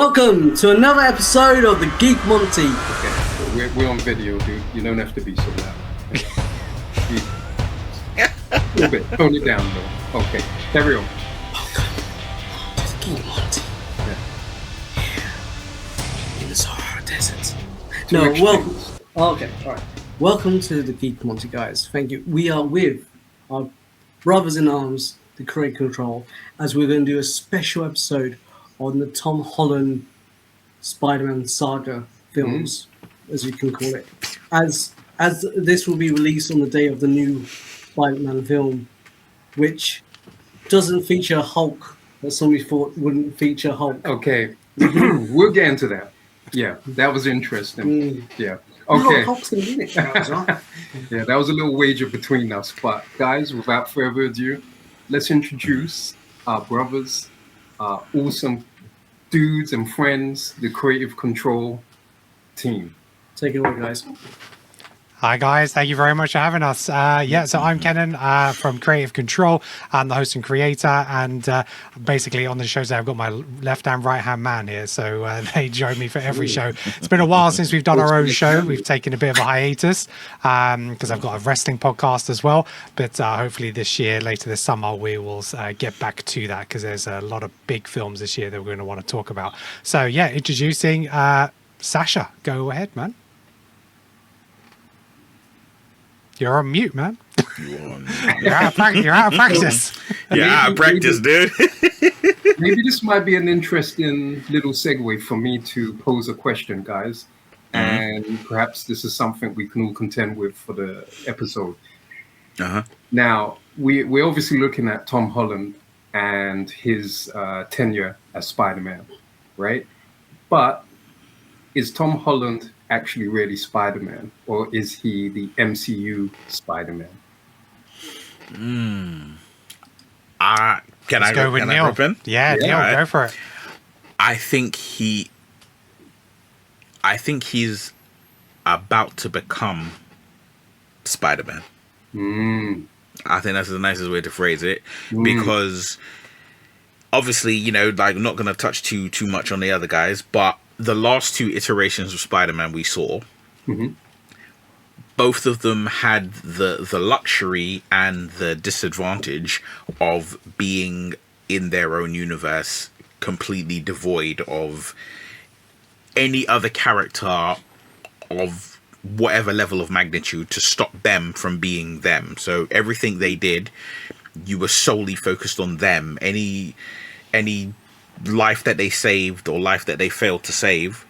Welcome to another episode of the Geek Monty. Okay, we're on video, dude. You don't have to be so loud. A little bit. Tone it down, though. Okay, carry on. Welcome to the Geek Monty. In the Sahara Desert. Okay, alright. Welcome to the Geek Monty, guys. Thank you. We are with our brothers in arms, the Create Control, as we're going to do a special episode on the Tom Holland Spider-Man saga films, as you can call it. As this will be released on the day of the new Spider-Man film, which doesn't feature Hulk, that somebody thought wouldn't feature Hulk. Okay, we'll get into that. Yeah, that was interesting. Yeah. Okay. No, Hulk's gonna be in it. Yeah, that was a little wager between us. But guys, without further ado, let's introduce our brothers, awesome dudes and friends, the Creative Control team. Take it away, guys. Hi guys, thank you very much for having us. So I'm Kenan from Creative Control. I'm the host and creator, and basically on the shows I've got my left hand, right hand man here, so they join me for every show. It's been a while since we've done our own show. We've taken a bit of a hiatus because I've got a wrestling podcast as well, but hopefully this year, later this summer, we will get back to that because there's a lot of big films this year that we're going to want to talk about. So yeah, introducing Sasha. Go ahead, man. You're on mute, man. You're out of practice. You're out of practice, dude. Maybe this might be an interesting little segue for me to pose a question, guys. And perhaps this is something we can all contend with for the episode. Now, we're obviously looking at Tom Holland and his tenure as Spider-Man, right? But is Tom Holland actually really Spider-Man, or is he the MCU Spider-Man? Can I go with Neil? Yeah, Neil, go for it. I think he's about to become Spider-Man. I think that's the nicest way to phrase it, because obviously, like, I'm not going to touch too much on the other guys, but the last two iterations of Spider-Man we saw, both of them had the luxury and the disadvantage of being in their own universe, completely devoid of any other character of whatever level of magnitude to stop them from being them. So everything they did, you were solely focused on them. Any life that they saved or life that they failed to save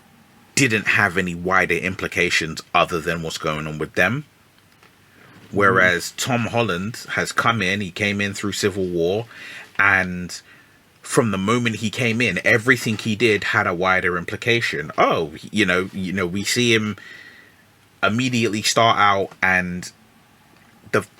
didn't have any wider implications other than what's going on with them. Whereas Tom Holland has come in, he came in through Civil War, and from the moment he came in, everything he did had a wider implication. We see him immediately start out, and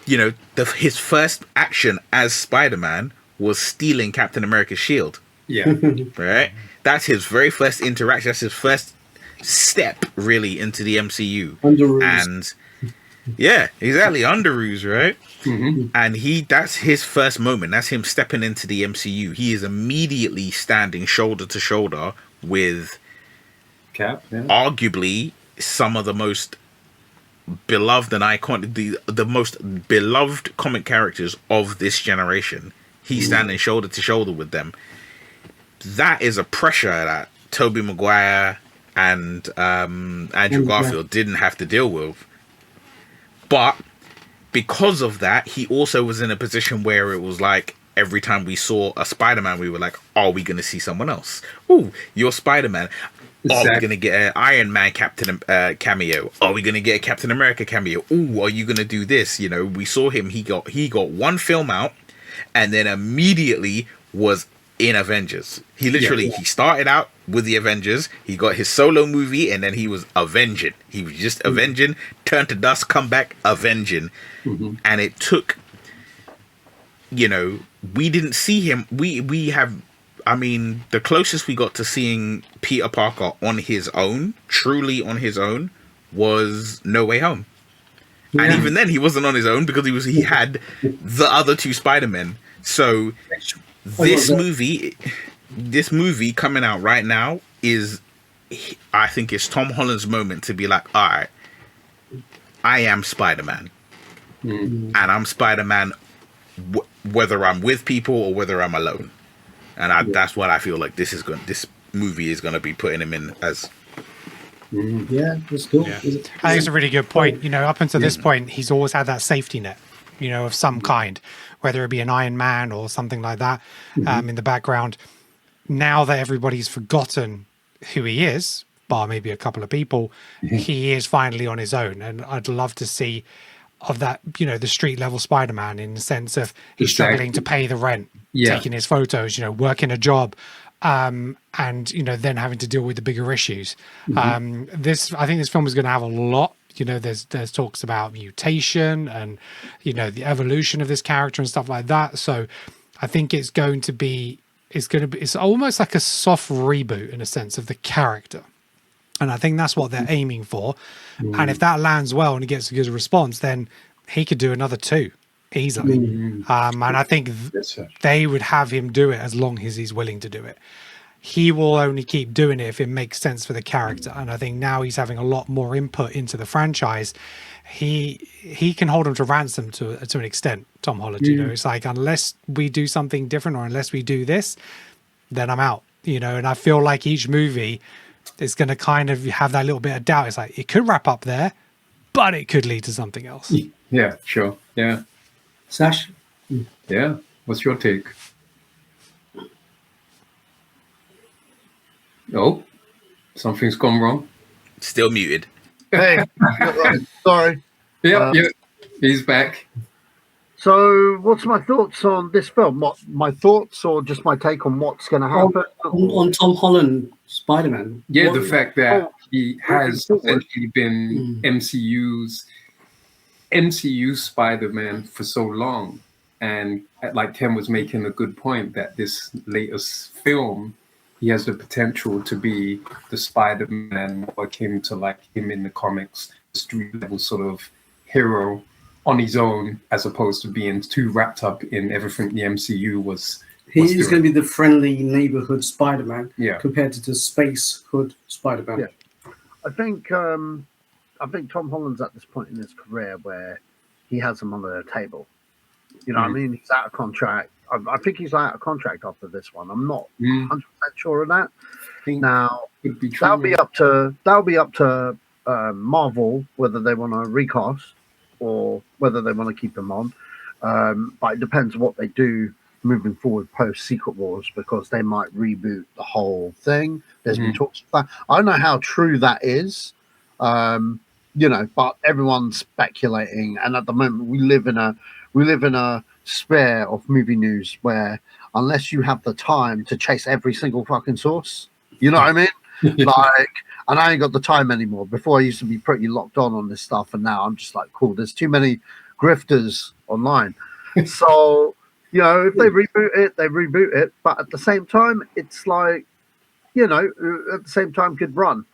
his first action as Spider-Man was stealing Captain America's shield. Yeah. Right? That's his very first interaction. That's his first step, really, into the MCU. Under Ruse. And yeah, exactly, under Ruse, right? And that's his first moment. That's him stepping into the MCU. He is immediately standing shoulder to shoulder with Cap, arguably some of the most beloved and iconic, the most beloved comic characters of this generation. He's standing shoulder to shoulder with them. That is a pressure that Tobey Maguire and Andrew Garfield didn't have to deal with. But because of that, he also was in a position where it was like every time we saw a Spider-Man, we were like, are we going to see someone else? Ooh, you're Spider-Man. Exactly. Are we going to get an Iron Man cameo? Are we going to get a Captain America cameo? Ooh, are you going to do this? We saw him. He got one film out and then immediately was in Avengers. He literally he started out with the Avengers, he got his solo movie, and then he was avenging. He was just avenging, turned to dust, come back, avenging. And it took, we didn't see him. We have, the closest we got to seeing Peter Parker on his own, truly on his own, was No Way Home. And even then he wasn't on his own because he had the other two Spider-Men. So this movie coming out right now is, I think it's Tom Holland's moment to be like, all right, I am Spider-Man, and I'm Spider-Man whether I'm with people or whether I'm alone, and that's what I feel like this movie is going to be putting him in as. Yeah, that's cool. Yeah. I think it's a really good point. Up until this point, he's always had that safety net, of some kind, whether it be an Iron Man or something like that in the background. Now that everybody's forgotten who he is, bar maybe a couple of people, he is finally on his own. And I'd love to see of that, the street level Spider-Man, in the sense of he's struggling to pay the rent, taking his photos, working a job, and then having to deal with the bigger issues. I think this film is going to have a lot. There's talks about mutation and the evolution of this character and stuff like that. So I think it's almost like a soft reboot in a sense of the character, and I think that's what they're aiming for. And if that lands well and he gets a good response, then he could do another 2 easily. And I think they would have him do it as long as he's willing to do it. He will only keep doing it if it makes sense for the character. And I think now he's having a lot more input into the franchise. He can hold him to ransom to an extent, Tom Holland. It's like, unless we do something different or unless we do this, then I'm out. And I feel like each movie is going to kind of have that little bit of doubt. It's like, it could wrap up there, but it could lead to something else. Yeah, sure. Yeah. Sash? Yeah. What's your take? Oh, something's gone wrong. Still muted. Hey, sorry. Yeah, he's back. So, what's my thoughts on this film? What my thoughts, or just my take on what's going to happen? On Tom Holland Spider-Man. Yeah, the fact that he has essentially been MCU Spider-Man for so long, and like Ken was making a good point that this latest film, he has the potential to be the Spider-Man or akin to like him in the comics, street level sort of hero on his own, as opposed to being too wrapped up in everything the MCU was. He's going to be the friendly neighborhood Spider-Man, compared to the space hood Spider-Man. Yeah. I think Tom Holland's at this point in his career where he has them on the table. What I mean? He's out of contract. I think he's out of contract after this one. I'm not 100% sure of that. Now that'll be up to Marvel whether they want to recast or whether they want to keep him on. But it depends what they do moving forward post Secret Wars, because they might reboot the whole thing. There's been talks of that. I don't know how true that is, but everyone's speculating. And at the moment, we live in a sphere of movie news where unless you have the time to chase every single fucking source, you know what I mean? And I ain't got the time anymore. Before I used to be pretty locked on this stuff, and now I'm just like, cool, there's too many grifters online. So, if they reboot it, they reboot it. But at the same time, it's like, at the same time could run.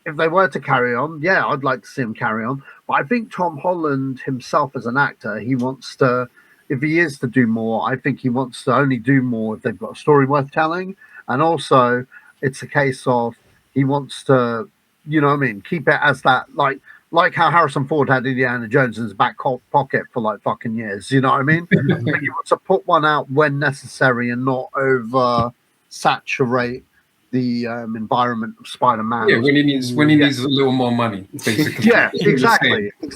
If they were to carry on, I'd like to see him carry on. But I think Tom Holland himself as an actor, he wants to, if he is to do more, I think he wants to only do more if they've got a story worth telling. And also, it's a case of he wants to, keep it as that, like how Harrison Ford had Indiana Jones in his back pocket for like fucking years. You know what I mean? He wants to put one out when necessary and not over saturate the environment of Spider-Man. Yeah, when he needs a little more money, basically. Yeah, exactly. He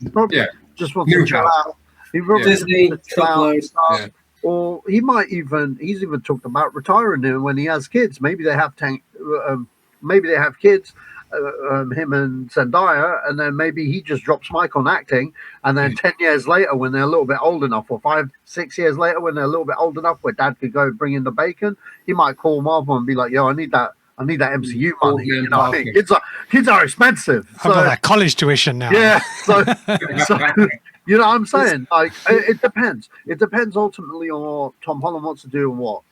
probably just wants to chill out. He probably wants to chill out and stuff. Or he's even talked about retiring when he has kids. Maybe they have kids, him and Zendaya, and then maybe he just drops Mike on acting, and then 10 years later, when they're a little bit old enough, or 5-6 years later, when they're a little bit old enough, where Dad could go bring in the bacon, he might call Marvel and be like, "Yo, I need that MCU money." You know what I mean? Kids are expensive. I've got that college tuition now. Yeah, so you know what I'm saying? Like, it depends. It depends ultimately on what Tom Holland wants to do and what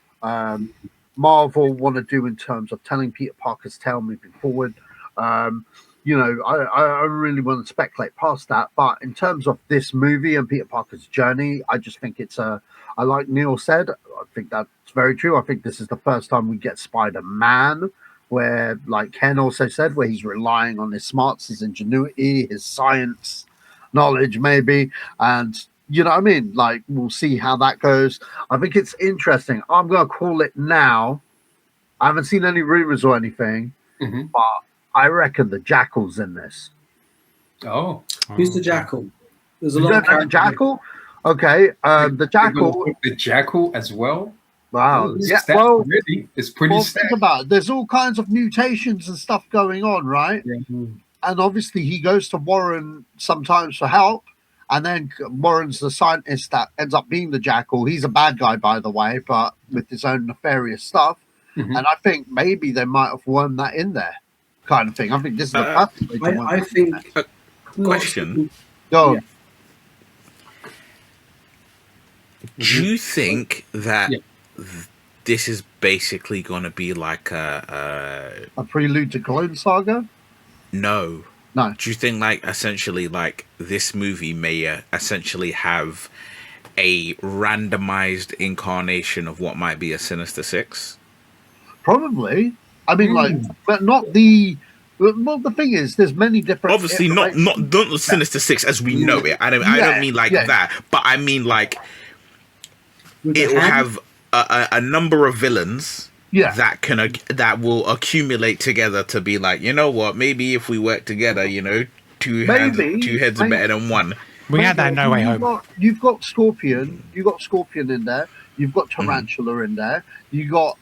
Marvel want to do in terms of telling Peter Parker's tale moving forward. you know, I really want to speculate past that. But in terms of this movie and Peter Parker's journey, I just think it's I like Neil said, I think that's very true. I think this is the first time we get Spider-Man, where, like Ken also said, where he's relying on his smarts, his ingenuity, his science knowledge, maybe. And, you know what I mean? Like, we'll see how that goes. I think it's interesting. I'm going to call it now. I haven't seen any rumors or anything, but I reckon the Jackal's in this. Oh. Who's the Jackal? There's a lot of the Jackal? Okay. The Jackal. The Jackal as well? Wow. Yeah, well, really, it's pretty think about it. There's all kinds of mutations and stuff going on, right? Yeah. And obviously he goes to Warren sometimes for help. And then Warren's the scientist that ends up being the Jackal. He's a bad guy, by the way, but with his own nefarious stuff. And I think maybe they might have wormed that in there, kind of thing. I think this is the perfect way to I think. Question. Go. Yeah. Do you think that this is basically going to be like a prelude to Clone Saga? No. No. Do you think, like, essentially, like, this movie may essentially have a randomized incarnation of what might be a Sinister Six? Probably. I mean, like, but not the. Well, the thing is, there's many different. Obviously, not the Sinister Six as we know it. I don't mean like that, but I mean like it will have a number of villains. That will accumulate together to be like, you know what? Maybe if we work together, you know, two heads are better than one. We had that in No Way Home. You've got Scorpion. You've got Scorpion in there. You've got Tarantula in there. You got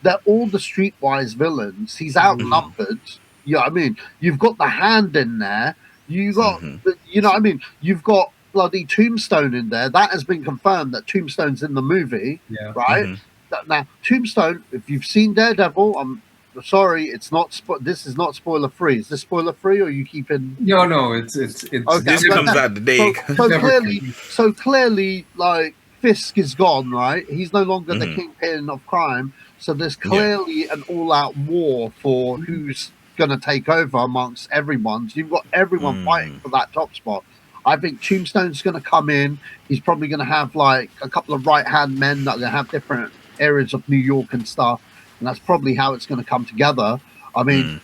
they're all the streetwise villains. He's outnumbered. You know what I mean? You've got the Hand in there. You got you know what I mean? You've got bloody Tombstone in there. That has been confirmed that Tombstone's in the movie. Yeah. Right? Now, Tombstone, if you've seen Daredevil, I'm sorry, it's not. This is not spoiler free. Is this spoiler free, or are you keeping? No. It's okay, this comes out today. So clearly, like Fisk is gone, right? He's no longer the kingpin of crime. So there's clearly an all-out war for who's going to take over amongst everyone. So you've got everyone fighting for that top spot. I think Tombstone's going to come in. He's probably going to have like a couple of right-hand men that are going to have different areas of New York and stuff, and that's probably how it's going to come together. I mean,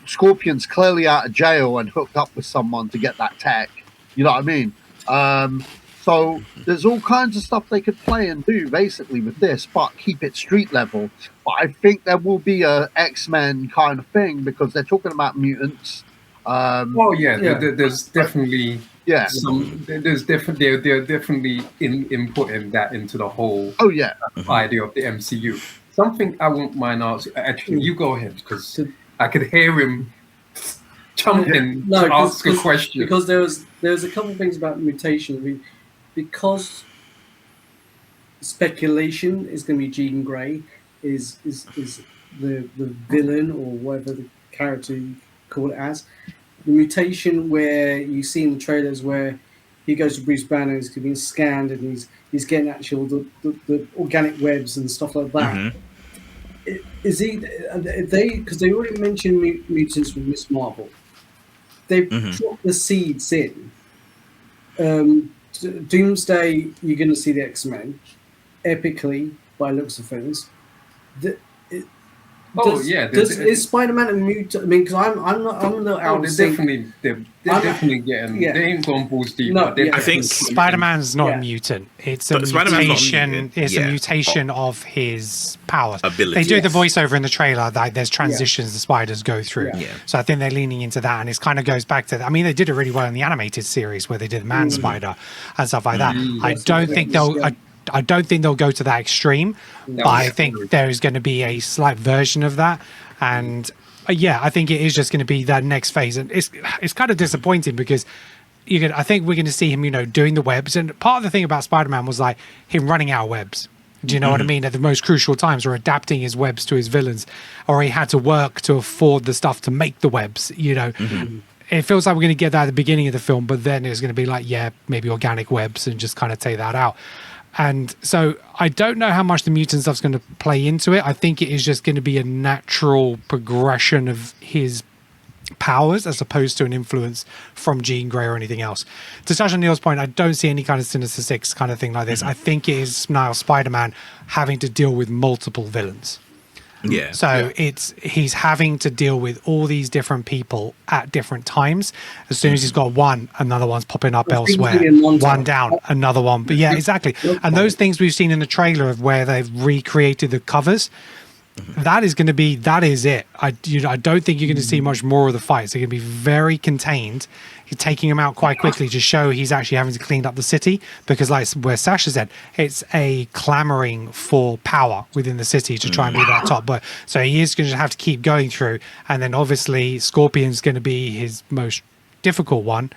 Scorpion's clearly out of jail and hooked up with someone to get that tech. You know what I mean? So there's all kinds of stuff they could play and do basically with this, but keep it street level. But I think there will be a X-Men kind of thing because they're talking about mutants. There's definitely. Yeah, they're definitely inputting that into the whole idea of the MCU. Something I won't mind asking. Actually, you go ahead because I could hear him jumping to ask a question. Because there's a couple of things about mutation. I mean, because speculation is going to be Jean Grey is the villain or whatever the character you call it as. The mutation where you see in the trailers where he goes to Bruce Banner, he's being scanned and he's getting actual the organic webs and stuff like that. Is he? Because they already mentioned mutants with Miss Marvel. They've dropped the seeds in. Doomsday, you're going to see the X-Men epically by looks of things. Is Spider-Man a mutant? I mean, because I'm not out. They're definitely getting. They ain't gone balls deep. No, I think Spider-Man's not a mutant. It's a mutation. It's a mutation of his powers. Ability. They do the voiceover in the trailer that there's transitions the spiders go through. So I think they're leaning into that, and it kind of goes back to. I mean, they did it really well in the animated series where they did Man Spider and stuff like that. I don't think they'll go to that extreme, but I think there is going to be a slight version of that. And I think it is just going to be that next phase. And it's kind of disappointing because I think we're going to see him, doing the webs. And part of the thing about Spider-Man was like him running out of webs. Do you know what I mean? At the most crucial times, or adapting his webs to his villains, or he had to work to afford the stuff to make the webs, It feels like we're going to get that at the beginning of the film, but then it's going to be like, maybe organic webs and just kind of take that out. And so I don't know how much the mutant stuff's going to play into it. I think it is just going to be a natural progression of his powers as opposed to an influence from Jean Grey or anything else. To touch on Neil's point, I don't see any kind of Sinister Six kind of thing like this. I think it is now Spider-Man having to deal with multiple villains. Yeah. So he's having to deal with all these different people at different times. As soon as he's got one, another one's popping up elsewhere. One down, another one. But yeah, exactly. And those things we've seen in the trailer of where they've recreated the covers, that is it. I don't think you're going to see much more of the fights. They're going to be very contained. He's taking him out quite quickly to show he's actually having to clean up the city, because like where Sasha said, it's a clamoring for power within the city to try and be that top. But so he is going to have to keep going through, and then obviously Scorpion's going to be his most difficult one.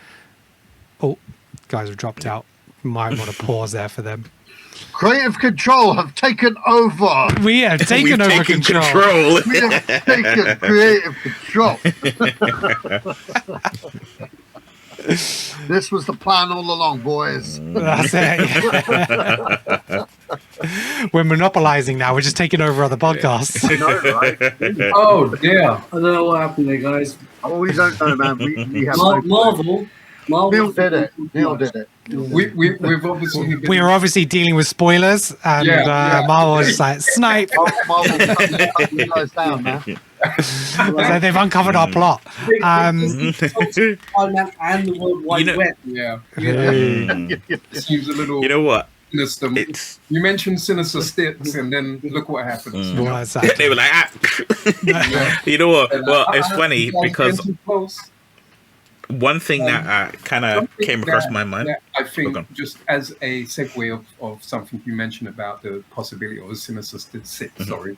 Oh, guys have dropped out. Might want to pause there for them. Creative Control have taken over. We have taken over control. We have taken creative control. This was the plan all along, boys. That's it. Yeah. We're monopolizing now. We're just taking over other podcasts. I know, right? Oh, dear. I don't know what happened there, guys. Oh, we don't know, man. We have Marvel. Neil did it. Neil did it. We've obviously been, We were obviously dealing with spoilers, and Marvel was just like, snipe. Marvel cut you guys down, man. So they've uncovered our plot. Spider-Man and the World Wide Web. It seems a little. You know what? Sinister. You mentioned Sinister Sticks, and then look what happens. Well, exactly. They were like, You know what? Well, it's funny because one thing that kind of came across my mind. I think, just as a segue of something you mentioned about the possibility of a Sinister Six, sorry,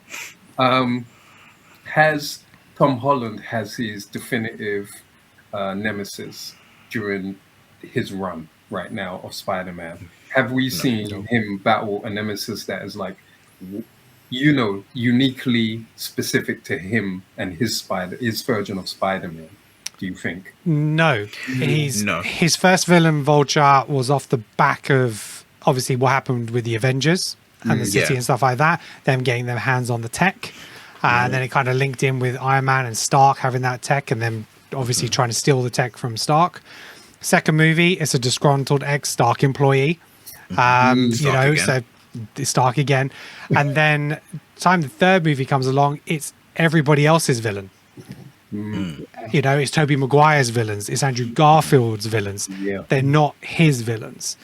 has Tom Holland has his definitive nemesis during his run right now of Spider-Man? Have we seen him battle a nemesis that is like, uniquely specific to him and his version of Spider-Man? Do you think? No. His first villain, Vulture, was off the back of obviously what happened with the Avengers and the city and stuff like that, them getting their hands on the tech. And then it kind of linked in with Iron Man and Stark having that tech, and then obviously trying to steal the tech from Stark. Second movie, it's a disgruntled ex-Stark employee. So Stark again. And then time the third movie comes along, it's everybody else's villain. It's Tobey Maguire's villains, it's Andrew Garfield's villains. They're not his villains.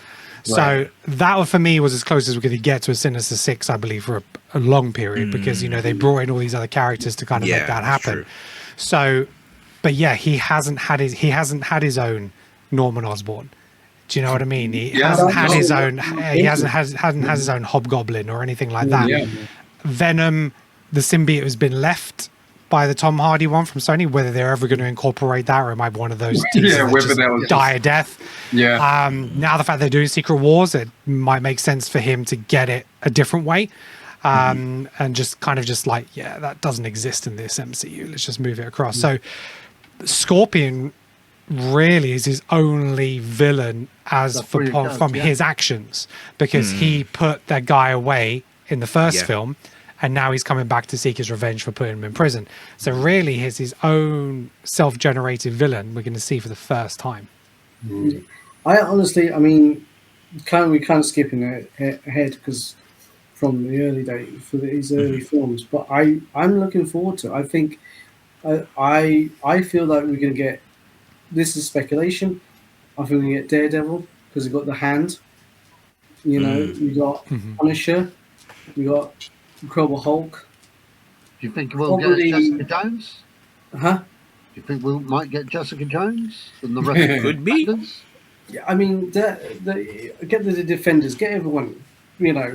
So that for me was as close as we're going to get to a Sinister Six, I believe, for a long period, because they brought in all these other characters to kind of make that happen. True. So, but yeah, he hasn't had his own Norman Osborn. Do you know what I mean? He hasn't had his own. He hasn't had his own Hobgoblin or anything like that. Venom, the symbiote has been left by the Tom Hardy one from Sony. Whether they're ever going to incorporate that, or it might be one of those die a death. Now the fact they're doing Secret Wars, it might make sense for him to get it a different way. And just kind of that doesn't exist in this MCU. Let's just move it across. So Scorpion really is his only villain from his actions, because he put that guy away in the first film, and now he's coming back to seek his revenge for putting him in prison. So really he's his own self-generated villain we're going to see for the first time. I honestly, we're kind of skipping ahead because from the early days for these early films, but I'm looking forward to it. I think I feel like we're going to get, this is speculation, I think we get Daredevil because we got the hand, we got Punisher, we got Incredible Hulk. Do you think we'll get Jessica Jones? Huh? Do you think we might get Jessica Jones and the rest of the Could be. Defenders? Yeah, get the Defenders, get everyone, Yeah.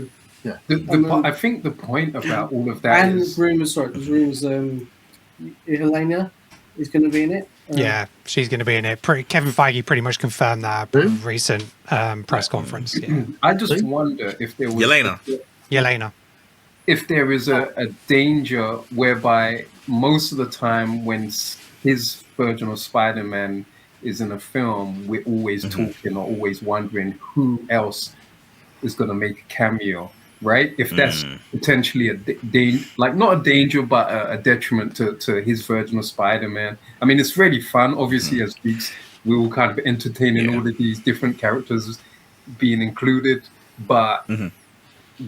I think the point about all of that and is... there's rumors Helena is going to be in it. Yeah, she's going to be in it. Kevin Feige pretty much confirmed that at a recent press conference. Yeah. I just wonder if there was... Yelena. If there is a danger whereby most of the time when his version of Spider-Man is in a film, we're always talking or always wondering who else is going to make a cameo right? If that's potentially like not a danger, but a detriment to his version of Spider-Man. I mean, it's really fun. Obviously, as geeks, we will kind of entertain in all of these different characters being included, but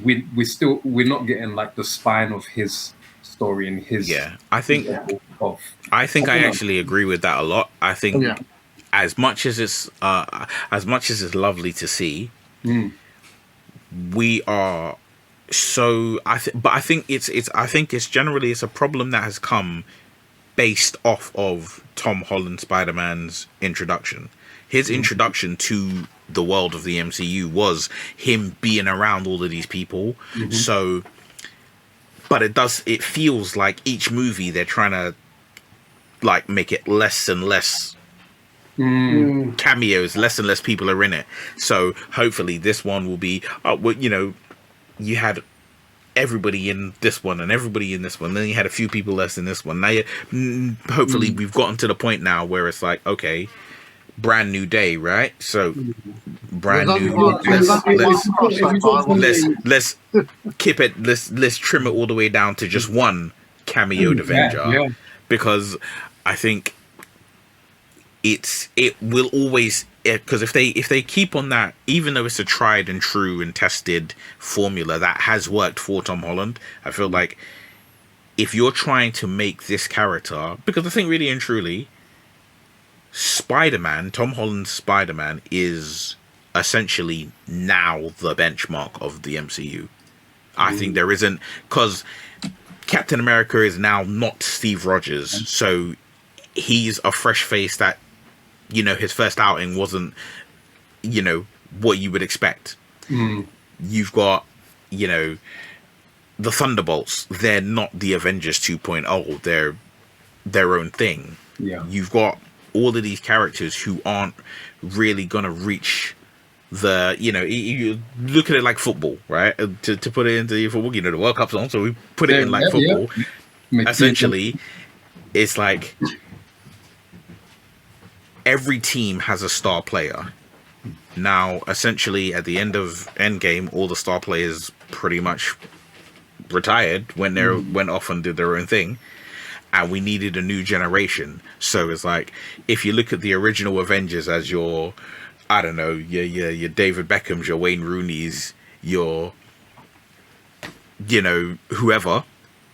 we're not getting like the spine of his story and his I think I actually agree with that a lot. I think as much as it's lovely to see, we are so but I think it's generally it's a problem that has come based off of Tom Holland Spider-Man's introduction. His introduction to the world of the MCU was him being around all of these people. So, but it feels like each movie they're trying to like make it less and less cameos, less and less people are in it. So hopefully this one will be, you had everybody in this one and everybody in this one, then you had a few people less in this one. Now hopefully we've gotten to the point now where it's like, okay, brand new day, right? So brand new, let's keep it, let's trim it all the way down to just one cameoed Avenger, because I think it will always, because if they keep on that, even though it's a tried and true and tested formula that has worked for Tom Holland, I feel like if you're trying to make this character, because I think really and truly Spider-Man, Tom Holland's Spider-Man is essentially now the benchmark of the MCU. I think there isn't, because Captain America is now not Steve Rogers, so he's a fresh face that, his first outing wasn't, what you would expect. You've got, the Thunderbolts, they're not the Avengers 2.0, they're their own thing. You've got all of these characters who aren't really gonna reach the, you look at it like football, right? To put it into football, the World Cup's on, so we put it in like football. Essentially, it's like every team has a star player. Now, essentially, at the end of Endgame, all the star players pretty much retired, went off and did their own thing. And we needed a new generation. So it's like, if you look at the original Avengers as your, I don't know, your David Beckhams, your Wayne Rooney's, your, whoever,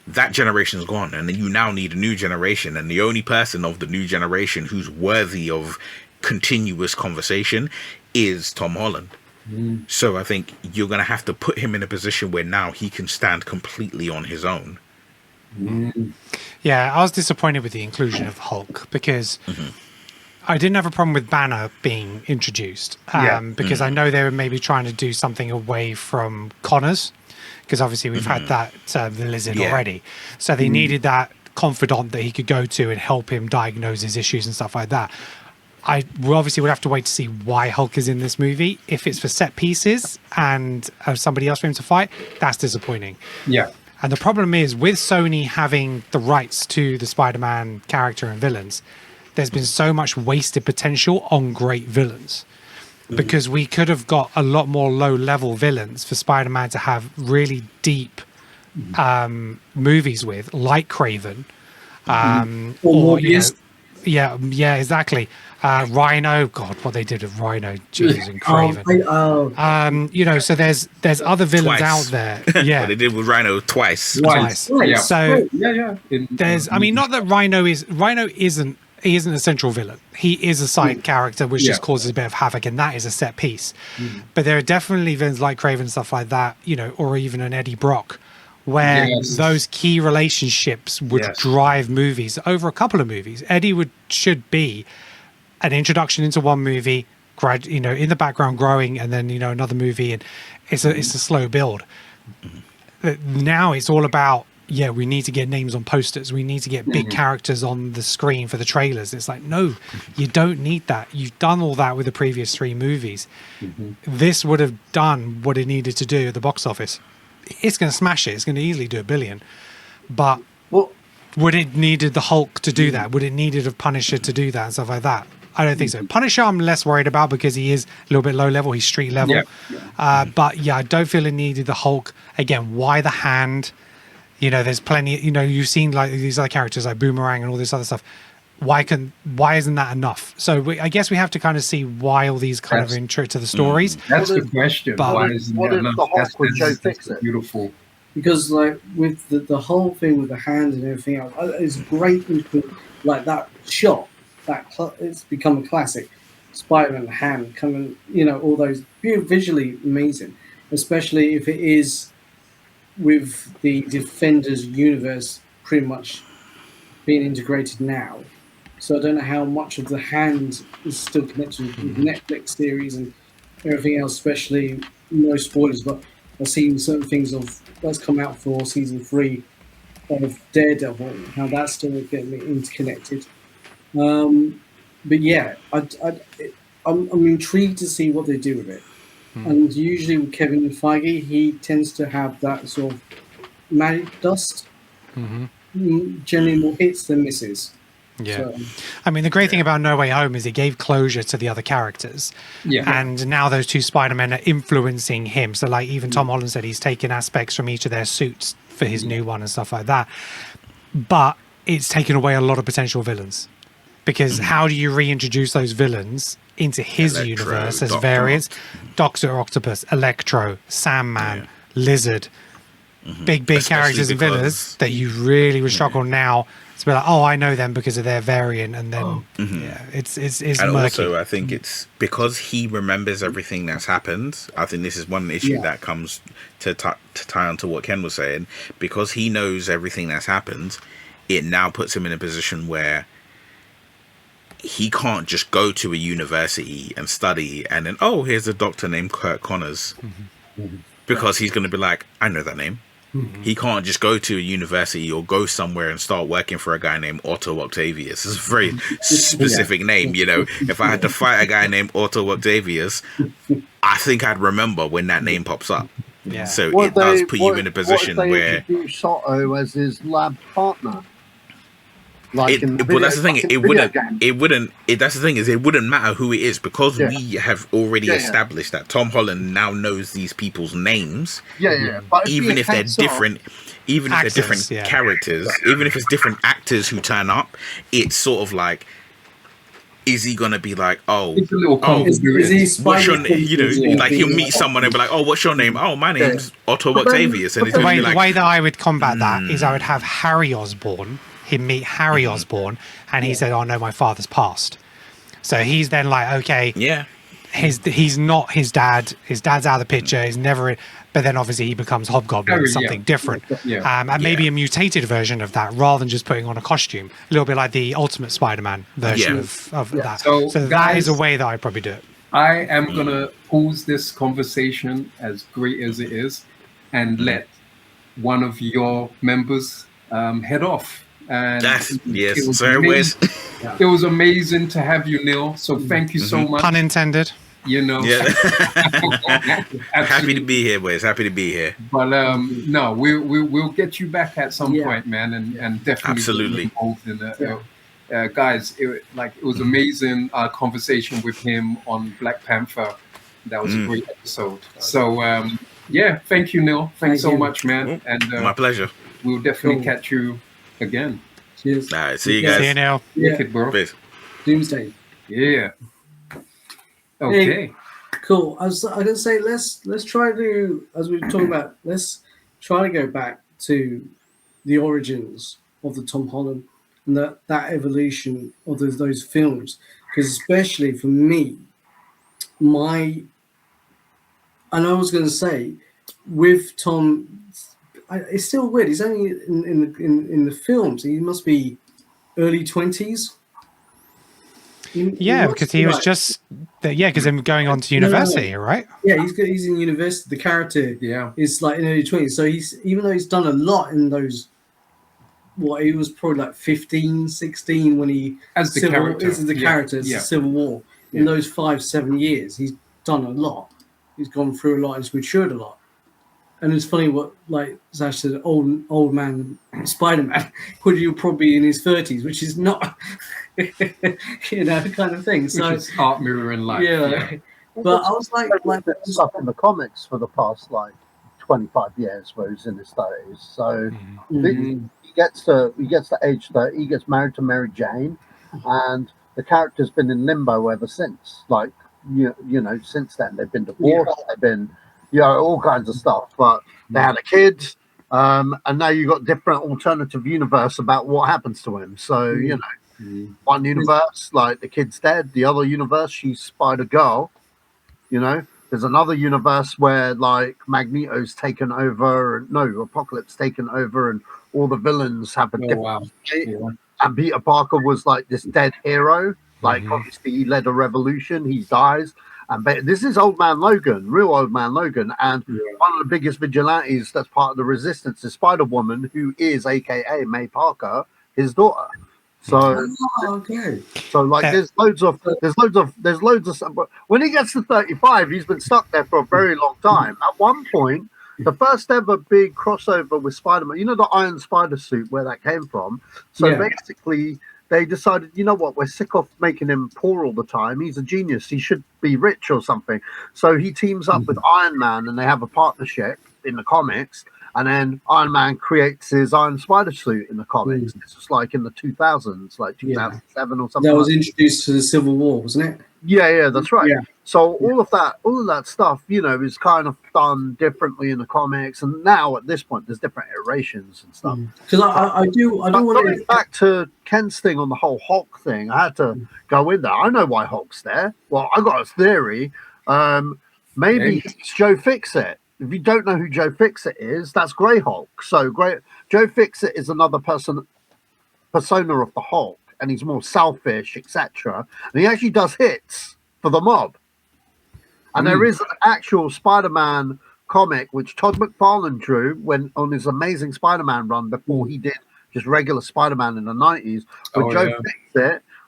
that generation's gone. And you now need a new generation. And the only person of the new generation who's worthy of continuous conversation is Tom Holland. So I think you're going to have to put him in a position where now he can stand completely on his own. Yeah, I was disappointed with the inclusion of Hulk because I didn't have a problem with Banner being introduced because I know they were maybe trying to do something away from Connors, because obviously we've had that the Lizard already. So they needed that confidant that he could go to and help him diagnose his issues and stuff like that. We obviously would have to wait to see why Hulk is in this movie. If it's for set pieces and somebody else for him to fight, that's disappointing. And the problem is, with Sony having the rights to the Spider-Man character and villains, there's been so much wasted potential on great villains. Because we could have got a lot more low-level villains for Spider-Man to have really deep movies with, like Kraven. Or yeah, exactly. Rhino, God, what they did with Rhino, Jesus, and Kraven. So there's other villains out there. Yeah, what they did with Rhino twice. So there's, I mean, not that Rhino isn't a central villain. He is a side character which just causes a bit of havoc, and that is a set piece. But there are definitely villains like Kraven, stuff like that, or even an Eddie Brock, where those key relationships would drive movies over a couple of movies. Eddie should be an introduction into one movie, in the background growing, and then another movie, and it's a slow build. Now it's all about we need to get names on posters, we need to get big characters on the screen for the trailers. It's like, no, you don't need that. You've done all that with the previous 3 movies. This would have done what it needed to do at the box office. It's going to smash it. It's going to easily do $1 billion. But would it needed the Hulk to do that? Would it needed a Punisher to do that and stuff like that? I don't think so. Punisher, I'm less worried about because he is a little bit low level. He's street level. But yeah, I don't feel it needed the Hulk. Again, why the hand? You know, there's plenty. You know, you've seen like these other characters like Boomerang and all this other stuff. Why isn't that enough? So I guess we have to kind of see why all these kind of intro to the stories. That's the question. Why isn't that enough? That's beautiful. Because like with the whole thing with the hands and everything else, it's great. Like that shot, it's become a classic. Spider-Man hand coming, you know, all those visually amazing, especially if it is with the Defenders universe pretty much being integrated now. So I don't know how much of the hand is still connected with the Netflix series and everything else, especially no spoilers, but I've seen certain things that's come out for season 3 of Daredevil, how that's still getting interconnected. But yeah, I'm intrigued to see what they do with it. And usually with Kevin Feige, he tends to have that sort of magic dust. Generally more hits than misses. Yeah. So, I mean, the great thing about No Way Home is it gave closure to the other characters. Yeah. And now those 2 Spider-Men are influencing him. So like even Tom Holland said he's taken aspects from each of their suits for his new one and stuff like that. But it's taken away a lot of potential villains. Because how do you reintroduce those villains into his universe as variants? Doctor Octopus, Electro, Sandman, Lizard. Big Especially characters and villains that you really would struggle now to be like, oh, I know them because of their variant, and then it's and murky. Also, I think it's because he remembers everything that's happened. I think this is one issue that comes to tie on to what Ken was saying. Because he knows everything that's happened, it now puts him in a position where he can't just go to a university and study and then, oh, here's a doctor named Kurt Connors. Because he's going to be like, I know that name. He can't just go to a university or go somewhere and start working for a guy named Otto Octavius. It's a very specific name, you know. If I had to fight a guy named Otto Octavius, I think I'd remember when that name pops up. Yeah. So it does put you in a position where introduce Otto as his lab partner. Like well, that's the thing. It wouldn't. That's the thing is, it wouldn't matter who it is because we have already established that Tom Holland now knows these people's names. But even if they're different, even if they're different characters, even if it's different actors who turn up, it's sort of like, is he gonna be like, it's a little is he what's your name? You know, like he'll meet someone and be like, oh, what's your name? Oh, my name's Otto Octavius, and the way that I would combat that is I would have Harry Osborn. He'd meet Harry Osborn, and he said, "Oh no, my father's passed." So he's then like, "Okay, he's not his dad. His dad's out of the picture. He's never." But then obviously he becomes Hobgoblin, something different, and maybe a mutated version of that, rather than just putting on a costume. A little bit like the Ultimate Spider-Man version of that. So guys, that is a way that I'd probably do it. I am gonna pause this conversation, as great as it is, and let one of your members head off. And it was amazing to have you, Neil. So thank you so much. Pun intended. You know, happy to be here, boys. Happy to be here. But no, we'll get you back at some point, man, and definitely absolutely involved in that. Guys, it was amazing. Our conversation with him on Black Panther. That was a great episode. So thank you, Neil. Thanks so much, man. And my pleasure. We'll definitely catch you again. Cheers. All right, see you guys. See you now. Wicked, bro. Peace. Doomsday. Yeah. Okay. Hey, cool. I was gonna say let's try to, as we were talking about, let's try to go back to the origins of the Tom Holland and that evolution of those films, because especially for me, and I was gonna say with Tom. It's still weird. He's only in the films. He must be early 20s. Because he was just because I'm going on to university, right? Yeah, he's in university. The character is like in early 20s. So even though he's done a lot in those, he was probably like 15, 16 when he as the character. This is the character. It's the Civil War. In those 5-7 years, he's done a lot. He's gone through a lot. He's matured a lot. And it's funny what, like Zash said, old man Spider-Man, would you probably in his 30s, which is not you know, kind of thing. Which So is art mirroring life. yeah. But I was like stuff in the comics for the past like 25 years, where he's in his 30s. So mm, he gets to age 30, he gets married to Mary Jane, and the character's been in limbo ever since. Like you know, since then they've been divorced, they've been all kinds of stuff. But they had a kid, and now you've got different alternative universe about what happens to him. So you know, one universe like the kid's dead, the other universe she's Spider Girl. You know, there's another universe where like Magneto's taken over, Apocalypse taken over, and all the villains have a different state. And Peter Parker was like this dead hero. Like obviously he led a revolution, he dies. And this is Old Man Logan, real Old Man Logan, and one of the biggest vigilantes that's part of the Resistance is Spider-Woman, who is AKA May Parker, his daughter. So so like there's loads of but when he gets to 35, he's been stuck there for a very long time. At one point, the first ever big crossover with Spider-Man, you know, the Iron Spider suit, where that came from. So basically they decided, you know what, we're sick of making him poor all the time. He's a genius, he should be rich or something. So he teams up with Iron Man and they have a partnership in the comics. And then Iron Man creates his Iron Spider suit in the comics. This was like in the 2000s, like 2007 or something. That was introduced to the Civil War, wasn't it? Yeah, that's right. Yeah. So all of that stuff, you know, is kind of done differently in the comics. And now at this point, there's different iterations and stuff. Because I do want to back to Ken's thing on the whole Hulk thing. I had to go in there. I know why Hulk's there. Well, I got a theory. Maybe it's Joe Fixit. If you don't know who Joe Fixit is, that's Grey Hulk. So Joe Fixit is another persona of the Hulk, and he's more selfish, etc. And he actually does hits for the mob. And there is an actual Spider-Man comic which Todd McFarlane drew when on his Amazing Spider-Man run before he did just regular Spider-Man in the 90s,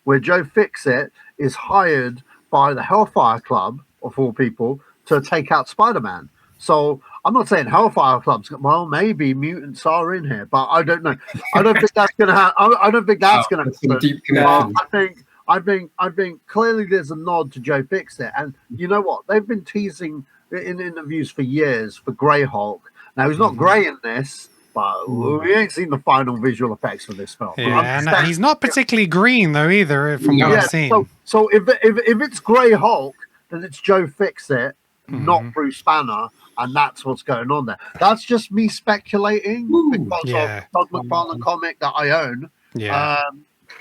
where Joe Fixit is hired by the Hellfire Club, of all people, to take out Spider-Man. So I'm not saying Hellfire Club's well, maybe mutants are in here, but I don't know. I don't think that's going to happen. I don't think that's going to happen. I think clearly there's a nod to Joe Fixit, and you know what? They've been teasing in interviews for years for Grey Hulk. Now he's not grey in this, but we ain't seen the final visual effects for this film. Yeah, and he's not particularly green though either, from what I've seen. So if it's Grey Hulk, then it's Joe Fixit, not Bruce Banner. And that's what's going on there. That's just me speculating because of Todd McFarlane comic that I own. Yeah.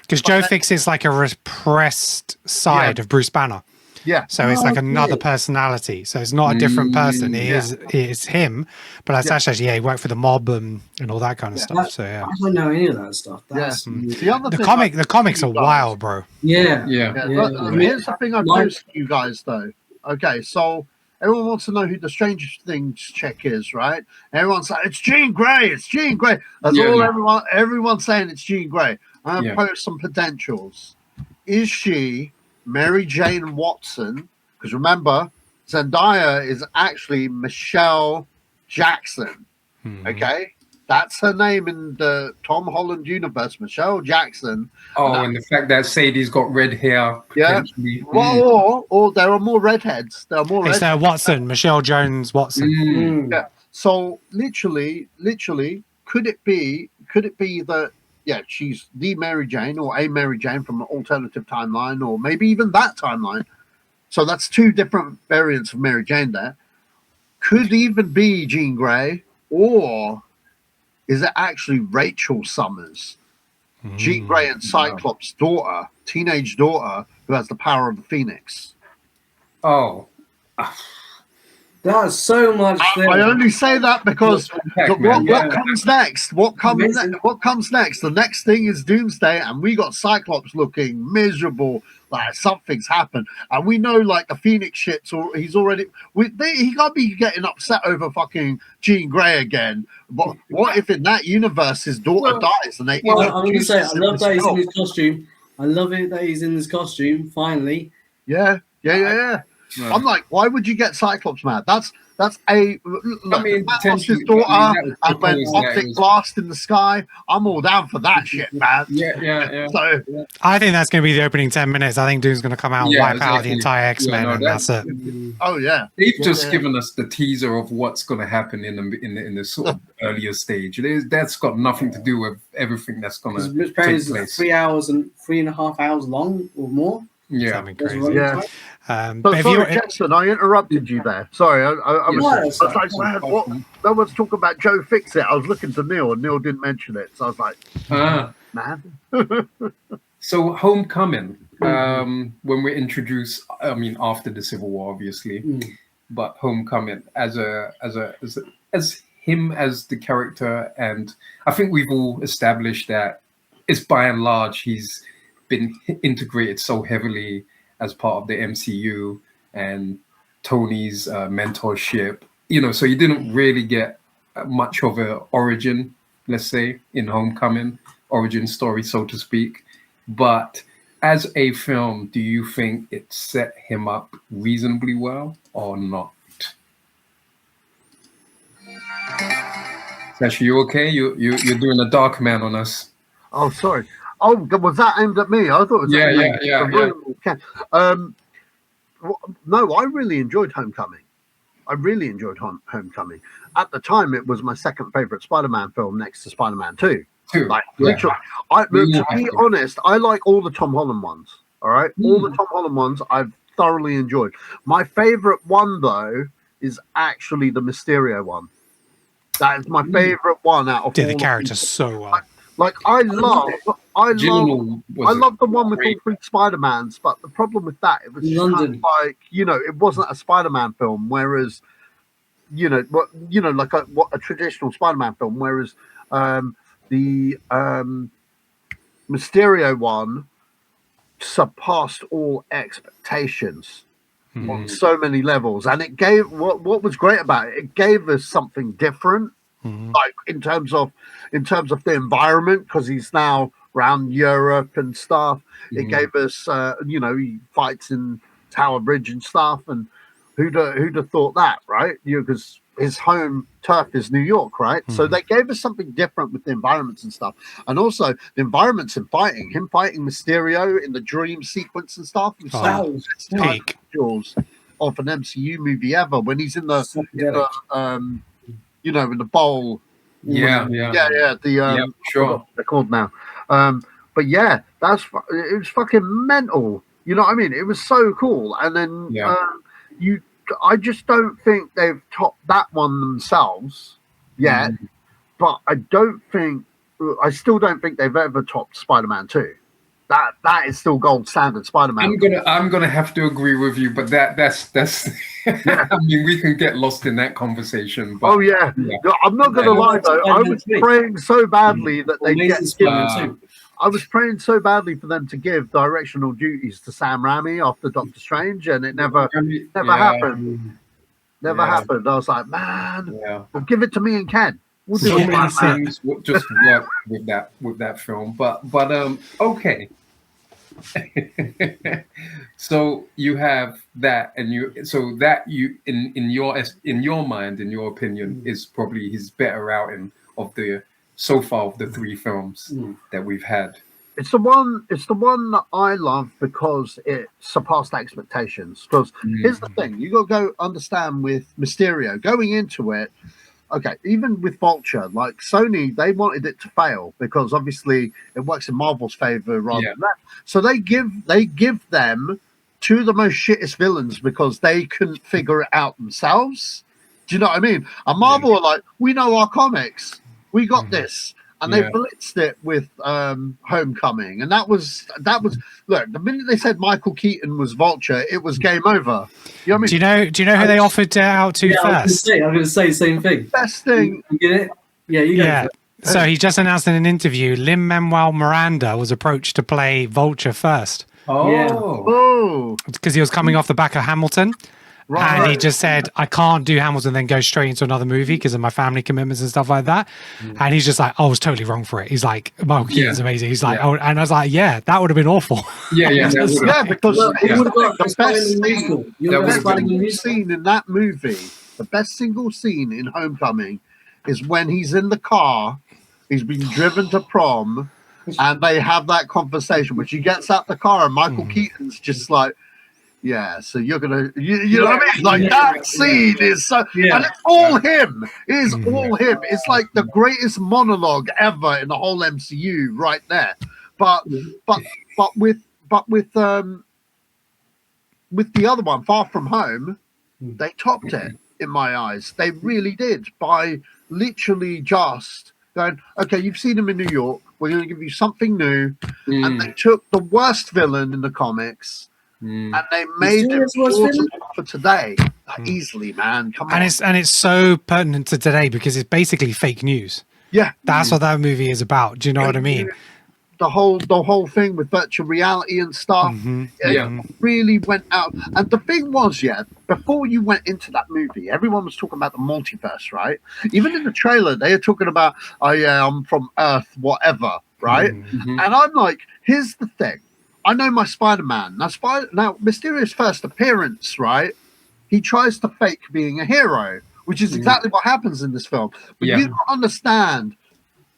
Because Joe Fixit is like a repressed side of Bruce Banner. Yeah. So it's like another personality. So it's not a different person. It is him. But that's actually, he worked for the mob and all that kind of stuff. I don't know any of that stuff. That's the comics are wild, bro. Yeah. Here's the thing I posed to you guys, though. Okay, so everyone wants to know who the Stranger Things chick is, right? Everyone's like, it's Jean Grey, it's Jean Grey. That's everyone's saying it's Jean Grey. I'm going to post some potentials. Is she Mary Jane Watson? Because remember, Zendaya is actually Michelle Jackson. Okay? That's her name in the Tom Holland universe, Michelle Jackson. And the fact that Sadie's got red hair. Yeah. Well, or there are more redheads. It's Watson, Michelle Jones Watson. Yeah. So literally, could it be that she's the Mary Jane or a Mary Jane from an alternative timeline, or maybe even that timeline? So that's two different variants of Mary Jane there. Could even be Jean Grey, or is it actually Rachel Summers, Jean Grey and Cyclops' daughter, teenage daughter, who has the power of the Phoenix? Oh, that's so much. I only say that because what comes next? What comes next? The next thing is Doomsday, and we got Cyclops looking miserable, like something's happened, and we know like the Phoenix shit. So he's already he can't be getting upset over fucking Jean Grey again. But what if in that universe his daughter dies and they? I'm going to say I love that he's in his costume. I love it that he's in this costume finally. Yeah. I'm like, why would you get Cyclops mad? That's a look, I mean, Matt lost his daughter and went optic was... blast in the sky. I'm all down for that shit, man. Yeah. So I think that's going to be the opening 10 minutes. I think Doom's going to come out and wipe out the entire X-Men, and that's it. Oh yeah, they've just given us the teaser of what's going to happen in the sort of earlier stage. That's got nothing to do with everything that's going to take place. 3 hours and 3.5 hours long or more. Yeah. Something crazy. yeah. But But if sorry, you, Jackson, I interrupted you there. Sorry, I was like, man, what? No one's talking about Joe Fixit. I was looking to Neil, and Neil didn't mention it. So I was like, man. So Homecoming, when we're introduced, I mean, after the Civil War, obviously, but Homecoming as him as the character, and I think we've all established that it's by and large he's been integrated so heavily as part of the MCU and Tony's mentorship, so you didn't really get much of a origin, let's say, in Homecoming, origin story, so to speak. But as a film, do you think it set him up reasonably well or not? Sash, you okay? You're doing a dark man on us. Oh, sorry. Oh, was that aimed at me? I thought it was aimed at the room. No, I really enjoyed Homecoming. Homecoming. At the time, it was my second favorite Spider-Man film next to Spider-Man 2. Like, literally. To be honest, I like all the Tom Holland ones. All right? All the Tom Holland ones I've thoroughly enjoyed. My favorite one, though, is actually the Mysterio one. That is my favorite one out of all the character so well. Like I love the one with all three Spider-Mans, but the problem with that, it was kind of like, it wasn't a Spider-Man film, whereas like a traditional Spider-Man film, whereas the Mysterio one surpassed all expectations on so many levels, and it gave what was great about it. It gave us something different. Like in terms of the environment, because he's now around Europe and stuff. It gave us, he fights in Tower Bridge and stuff, and who'd have thought that, right? Because his home turf is New York, right? So they gave us something different with the environments and stuff, and also the environments in fighting. Him fighting Mysterio in the dream sequence and stuff. Peak Of an MCU movie ever, when he's in the in the bowl. Yeah. Sure. What they're called now. But yeah, it was fucking mental. You know what I mean? It was so cool. And then I just don't think they've topped that one themselves yet. But I still don't think they've ever topped Spider-Man 2. That is still gold standard Spider-Man. I'm gonna have to agree with you, but that's I mean, we can get lost in that conversation. But, No, I'm not gonna lie though. I was praying so badly that they get given. I was praying so badly for them to give directional duties to Sam Raimi after Doctor Strange, and it never happened. Never happened. I was like, man, well, give it to me and Ken. We'll do things just work with that film. But okay. So you have that, and in your mind, in your opinion, is probably his better outing of the so far of the three films that we've had. It's the one that I love because it surpassed expectations. Because here's the thing, you got to go understand with Mysterio going into it. Okay, even with Vulture, like Sony, they wanted it to fail because obviously it works in Marvel's favor rather than that. So they give them two of the most shittest villains because they couldn't figure it out themselves. Do you know what I mean? And Marvel are like, we know our comics, we got this. And they blitzed it with Homecoming, and that was look. The minute they said Michael Keaton was Vulture, it was game over. You know what I mean? Do you know who they offered out to first? I'm going to say the same thing. Best thing. You get it? Yeah, you get it. So he just announced in an interview, Lin-Manuel Miranda was approached to play Vulture first. Oh, Oh, because he was coming off the back of Hamilton. And he just said, I can't do Hamilton, then go straight into another movie because of my family commitments and stuff like that. And he's just like, I was totally wrong for it. He's like, Michael Keaton's amazing. He's like, oh, and I was like, yeah, that would have been awful. Because The best scene in that movie, the best single scene in Homecoming is when he's in the car, he's been driven to prom, and they have that conversation, which he gets out the car and Michael Keaton's just like, yeah, so you're gonna, you know what I mean? Like that scene is so, and it's all him. It is all him. It's like the greatest monologue ever in the whole MCU, right there. But with the other one, Far From Home, they topped it in my eyes. They really did by literally just going, okay, you've seen him in New York. We're going to give you something new, and they took the worst villain in the comics. And they made it for today easily, man. Come on, and it's so pertinent to today because it's basically fake news. Yeah, that's what that movie is about. Do you know what I mean? The whole thing with virtual reality and stuff. It really went out. And the thing was, before you went into that movie, everyone was talking about the multiverse, right? Even in the trailer, they are talking about, oh yeah, I'm from Earth, whatever, right? And I'm like, here's the thing. I know my Spider-Man. Now, Mysterio's first appearance, right? He tries to fake being a hero, which is exactly what happens in this film. But you don't understand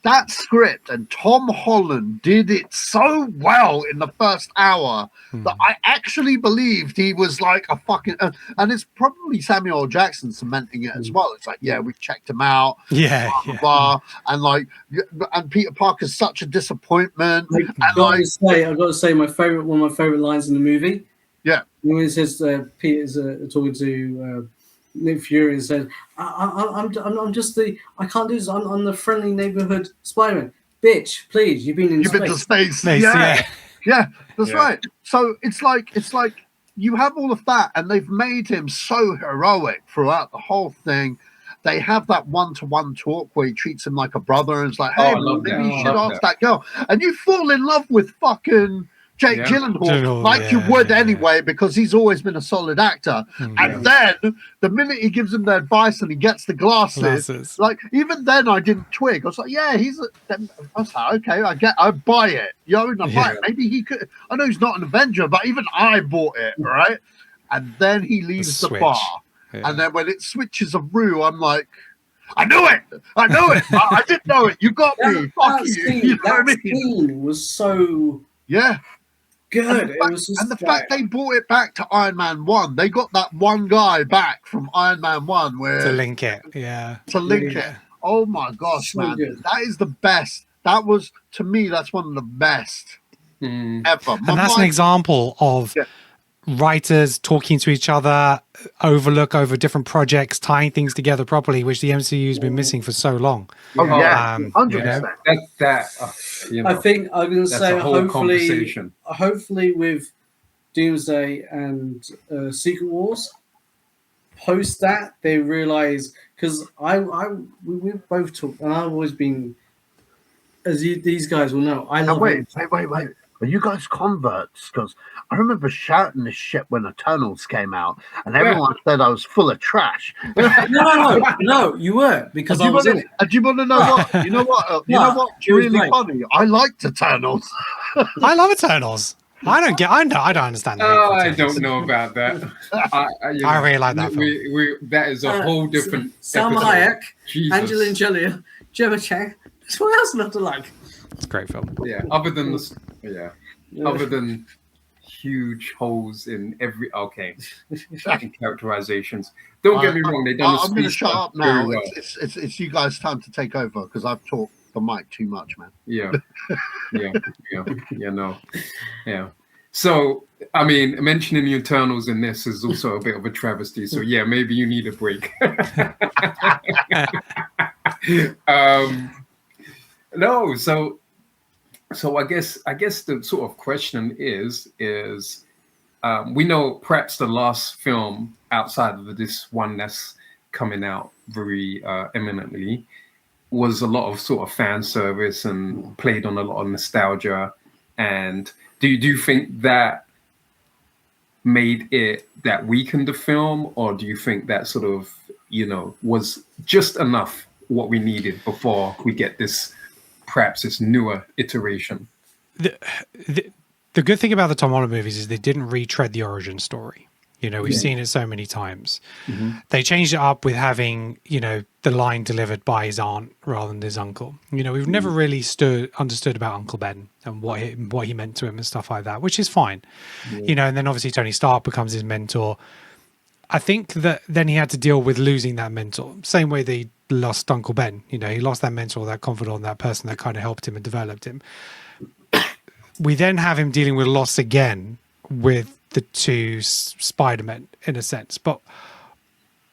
that script, and Tom Holland did it so well in the first hour that I actually believed he was like a fucking... and it's probably Samuel L. Jackson cementing it as well. It's like, yeah, we've checked him out. Blah, and like, and Peter Parker's such a disappointment. I've got to say, one of my favorite lines in the movie. Yeah. When it says Peter's talking to Nick Fury and said, I'm just I can't do this. I'm the friendly neighborhood Spider-Man. Bitch, please, you've been in space. Yeah, that's right. So it's like you have all of that, and they've made him so heroic throughout the whole thing. They have that one-to-one talk where he treats him like a brother and is like, hey, maybe you should ask that girl. And you fall in love with fucking Jake Gyllenhaal, like you would anyway, because he's always been a solid actor. And then the minute he gives him the advice and he gets the glasses, like even then I didn't twig. I was like, yeah, I was like, okay, I buy it. You know, I buy it. Maybe he could. I know he's not an Avenger, but even I bought it, right? And then he leaves the bar, and then when it switches a Rue, I'm like, I knew it. I didn't know it. You got me. Fuck you. You know what I mean? Scene was so good. And the fact they brought it back to Iron Man 1, they got that one guy back from Iron Man 1 to link it. Oh my gosh, so man. Good. That is the best. That was, to me, that's one of the best ever. And that's an example of writers talking to each other, over different projects, tying things together properly, which the MCU has been missing for so long. 100%. I think I'm going to say hopefully with Doomsday and Secret Wars, post that they realize, because we both talk, and I've always been, these guys will know, I love. Wait. Are you guys converts? Because I remember shouting this shit when Eternals came out, and everyone said I was full of trash. No, you were, because I was in it. Do you want to know what? You know what? You know what's really funny? I liked Eternals. I love Eternals. I don't understand. I don't know about that. I really like that film. That is a whole different. Salma Hayek, Angelina Jolie, Gemma Chan. What else not to like? It's a great film. Yeah. Other than other than huge holes in every in characterizations. Don't get me wrong. They done. I'm going to shut up now. Well. It's you guys' time to take over because I've talked the mic too much, man. Yeah. So, I mean, mentioning the Eternals in this is also a bit of a travesty. So, yeah, maybe you need a break. No, so I guess the sort of question is we know perhaps the last film outside of this one that's coming out very imminently was a lot of sort of fan service and played on a lot of nostalgia. And do you think that made it that weakened the film, or do you think that sort of, was just enough what we needed before we get perhaps this newer iteration? The good thing about the Tom Holland movies is they didn't retread the origin story. We've seen it so many times. Mm-hmm. They changed it up with having, the line delivered by his aunt rather than his uncle. We've never really understood about Uncle Ben and what he meant to him and stuff like that, which is fine. Yeah. And then obviously Tony Stark becomes his mentor. I think that then he had to deal with losing that mentor. Same way they lost Uncle Ben. He lost that mentor, that confidant, that person that kind of helped him and developed him. We then have him dealing with loss again with the two Spider-Men in a sense. But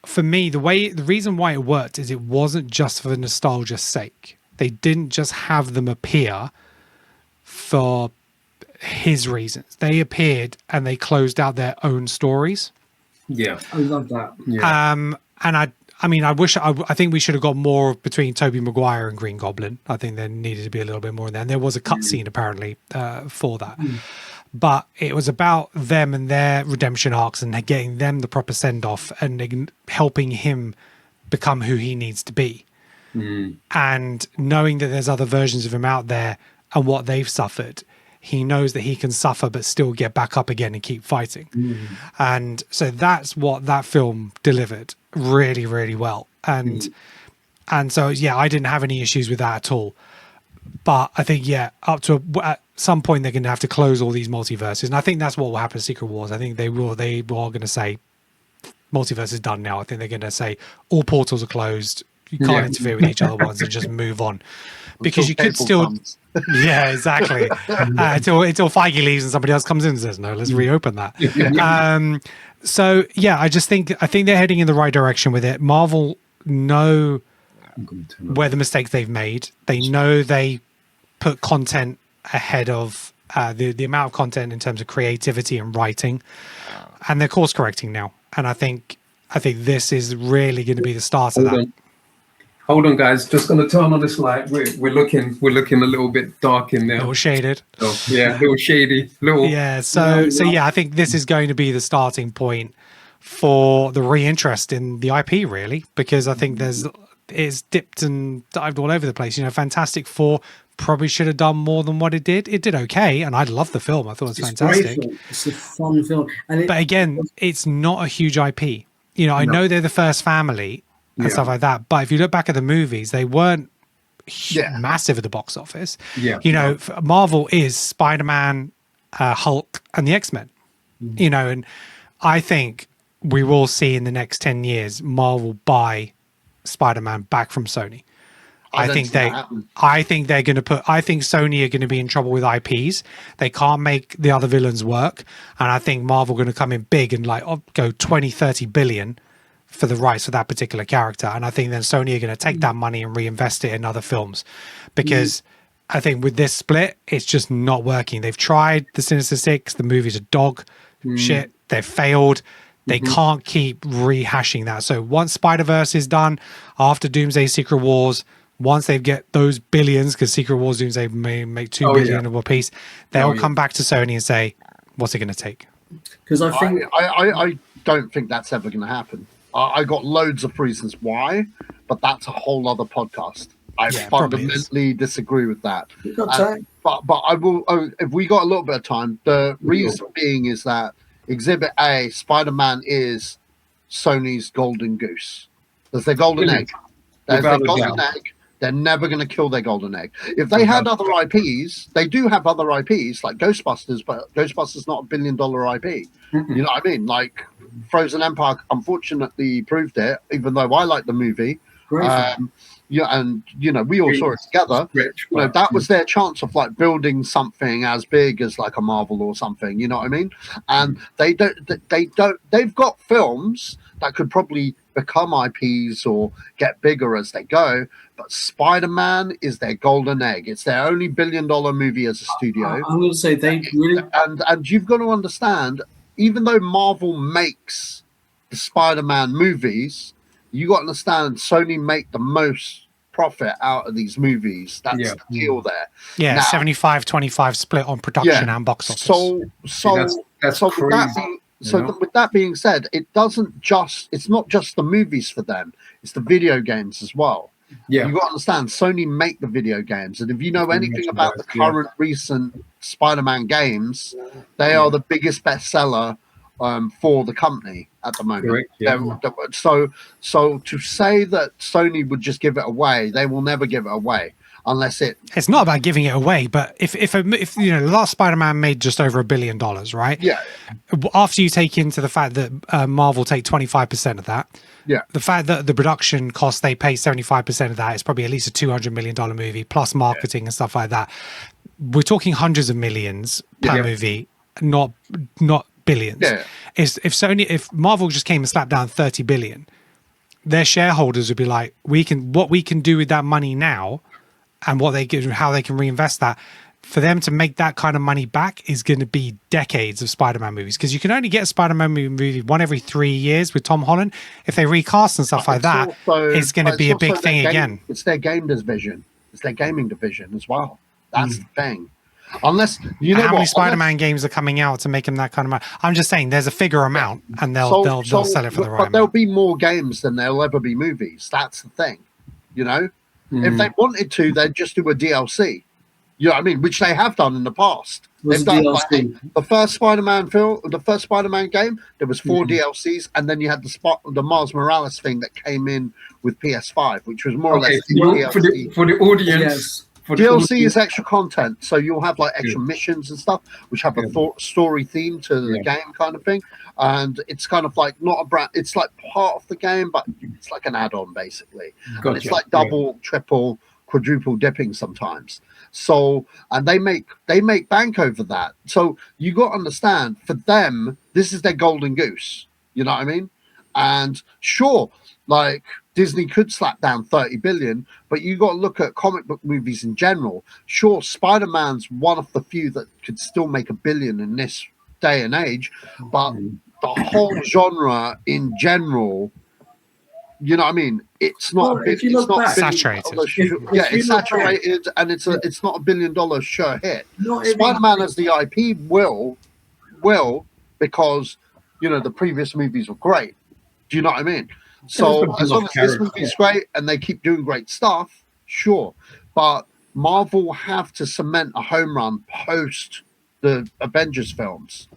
for me, the reason why it worked is it wasn't just for nostalgia's sake. They didn't just have them appear for his reasons. They appeared and they closed out their own stories. Yeah, I love that. Yeah. And I think we should have got more between Tobey Maguire and Green Goblin. I think there needed to be a little bit more in there. And there was a cutscene apparently for that. But it was about them and their redemption arcs and getting them the proper send-off and helping him become who he needs to be. And knowing that there's other versions of him out there and what they've suffered, he knows that he can suffer but still get back up again and keep fighting. And so that's what that film delivered really, really well. And so, yeah, I didn't have any issues with that at all. But I think, at some point they're going to have to close all these multiverses. And I think that's what will happen to Secret Wars. I think they are going to say, multiverse is done now. I think they're going to say all portals are closed. You can't interfere with each other ones and just move on. Because you could still... Yeah, exactly. Until Feige leaves and somebody else comes in and says, no, let's reopen that. So, yeah, I think they're heading in the right direction with it. Marvel know where the mistakes they've made. They know they put content ahead of the amount of content in terms of creativity and writing, and they're course correcting now. And I think this is really going to be the start of that. Hold on, guys. Just going to turn on this light. We're looking a little bit dark in there. A little shaded. So, yeah, a little shady. So I think this is going to be the starting point for the reinterest in the IP, really, because I think it's dipped and dived all over the place. Fantastic Four probably should have done more than what it did. It did okay, and I loved the film. I thought it was fantastic. Great. It's a fun film. But again, it's not a huge IP. I know they're the first family and stuff like that, but if you look back at the movies, they weren't massive at the box office. Marvel is Spider-Man, Hulk, and the X-Men. And I think we will see in the next 10 years Marvel buy Spider-Man back from Sony. I think they're going to I think Sony are going to be in trouble with IPs. They can't make the other villains work, and I think Marvel are going to come in big and go 20-30 billion for the rights for that particular character. And I think then Sony are going to take that money and reinvest it in other films, because I think with this split, it's just not working. They've tried the Sinister Six. The movie's a dog shit. They've failed. They can't keep rehashing that. So once Spider-Verse is done, after Doomsday Secret Wars, once they get those billions, because Secret Wars Doomsday may make 2 billion of a piece, they'll come back to Sony and say, what's it going to take? Because I think... I don't think that's ever going to happen. I got loads of reasons why, but that's a whole other podcast. I fundamentally disagree with that. But I will, if we got a little bit of time, the reason being is that Exhibit A, Spider-Man is Sony's golden goose. There's their golden egg. There's their golden egg. They're never going to kill their golden egg. If they had other IPs, they do have other IPs like Ghostbusters, but Ghostbusters not $1 billion IP. You know what I mean? Like Frozen Empire, unfortunately, proved it. Even though I like the movie, and we all saw it together. That was their chance of building something as big as like a Marvel or something. You know what I mean? And they don't. They've got films that could probably become IPs or get bigger as they go. But Spider-Man is their golden egg. It's their only $1 billion movie as a studio. I'm going to say they really... And you've got to understand, even though Marvel makes the Spider-Man movies, you got to understand Sony make the most profit out of these movies. That's the deal there. Yeah, 75-25 split on production and box office. So that's crazy. With that being said, it's not just the movies for them, it's the video games as well. Yeah, You got to understand, Sony make the video games, and if you know anything about the current recent Spider-Man games, they are the biggest bestseller for the company at the moment. Correct, yeah. So to say that Sony would just give it away, they will never give it away unless it's not about giving it away. But if the last Spider-Man made just over $1 billion, right? Yeah. After you take into the fact that Marvel take 25% of that. Yeah. The fact that the production costs, they pay 75% of that, is probably at least a $200 million movie plus marketing and stuff like that. We're talking hundreds of millions per movie, not billions. Yeah. If Marvel just came and slapped down 30 billion, their shareholders would be like, what we can do with that money now, and how they can reinvest that. For them to make that kind of money back is going to be decades of Spider-Man movies, because you can only get a Spider-Man movie one every 3 years with Tom Holland. If they recast and stuff like that, it's going to be a big thing again. It's their game division. It's their gaming division as well. That's the thing. Unless how many Spider-Man games are coming out to make them that kind of money? I'm just saying, there's a figure amount, and they'll sell it for the right amount. There'll be more games than there'll ever be movies. That's the thing. If they wanted to, they'd just do a DLC. You know what I mean? Which they have done in the past. They've done the first Spider-Man film, the first Spider-Man game. There was 4 DLCs, and then you had the Miles Morales thing that came in with PS5, which was more or less DLC. For the audience. Yes. DLC is extra content, so you'll have like extra missions and stuff, which have a story theme to the game, kind of thing. And it's kind of like not a brand. It's like part of the game, but it's like an add-on basically. Gotcha. And it's like double, triple, quadruple dipping sometimes. So, and they make bank over that. So you got to understand, for them, this is their golden goose. You know what I mean? And sure, like Disney could slap down 30 billion, but you got to look at comic book movies in general. Sure, Spider-Man's one of the few that could still make $1 billion in this day and age, but the whole genre in general, you know what I mean? It's not. If you look back, saturated. It's saturated, and it's not $1 billion sure hit. Spider-Man as the IP will because the previous movies were great. Do you know what I mean? So as long as this movie's great and they keep doing great stuff, sure. But Marvel have to cement a home run post the Avengers films.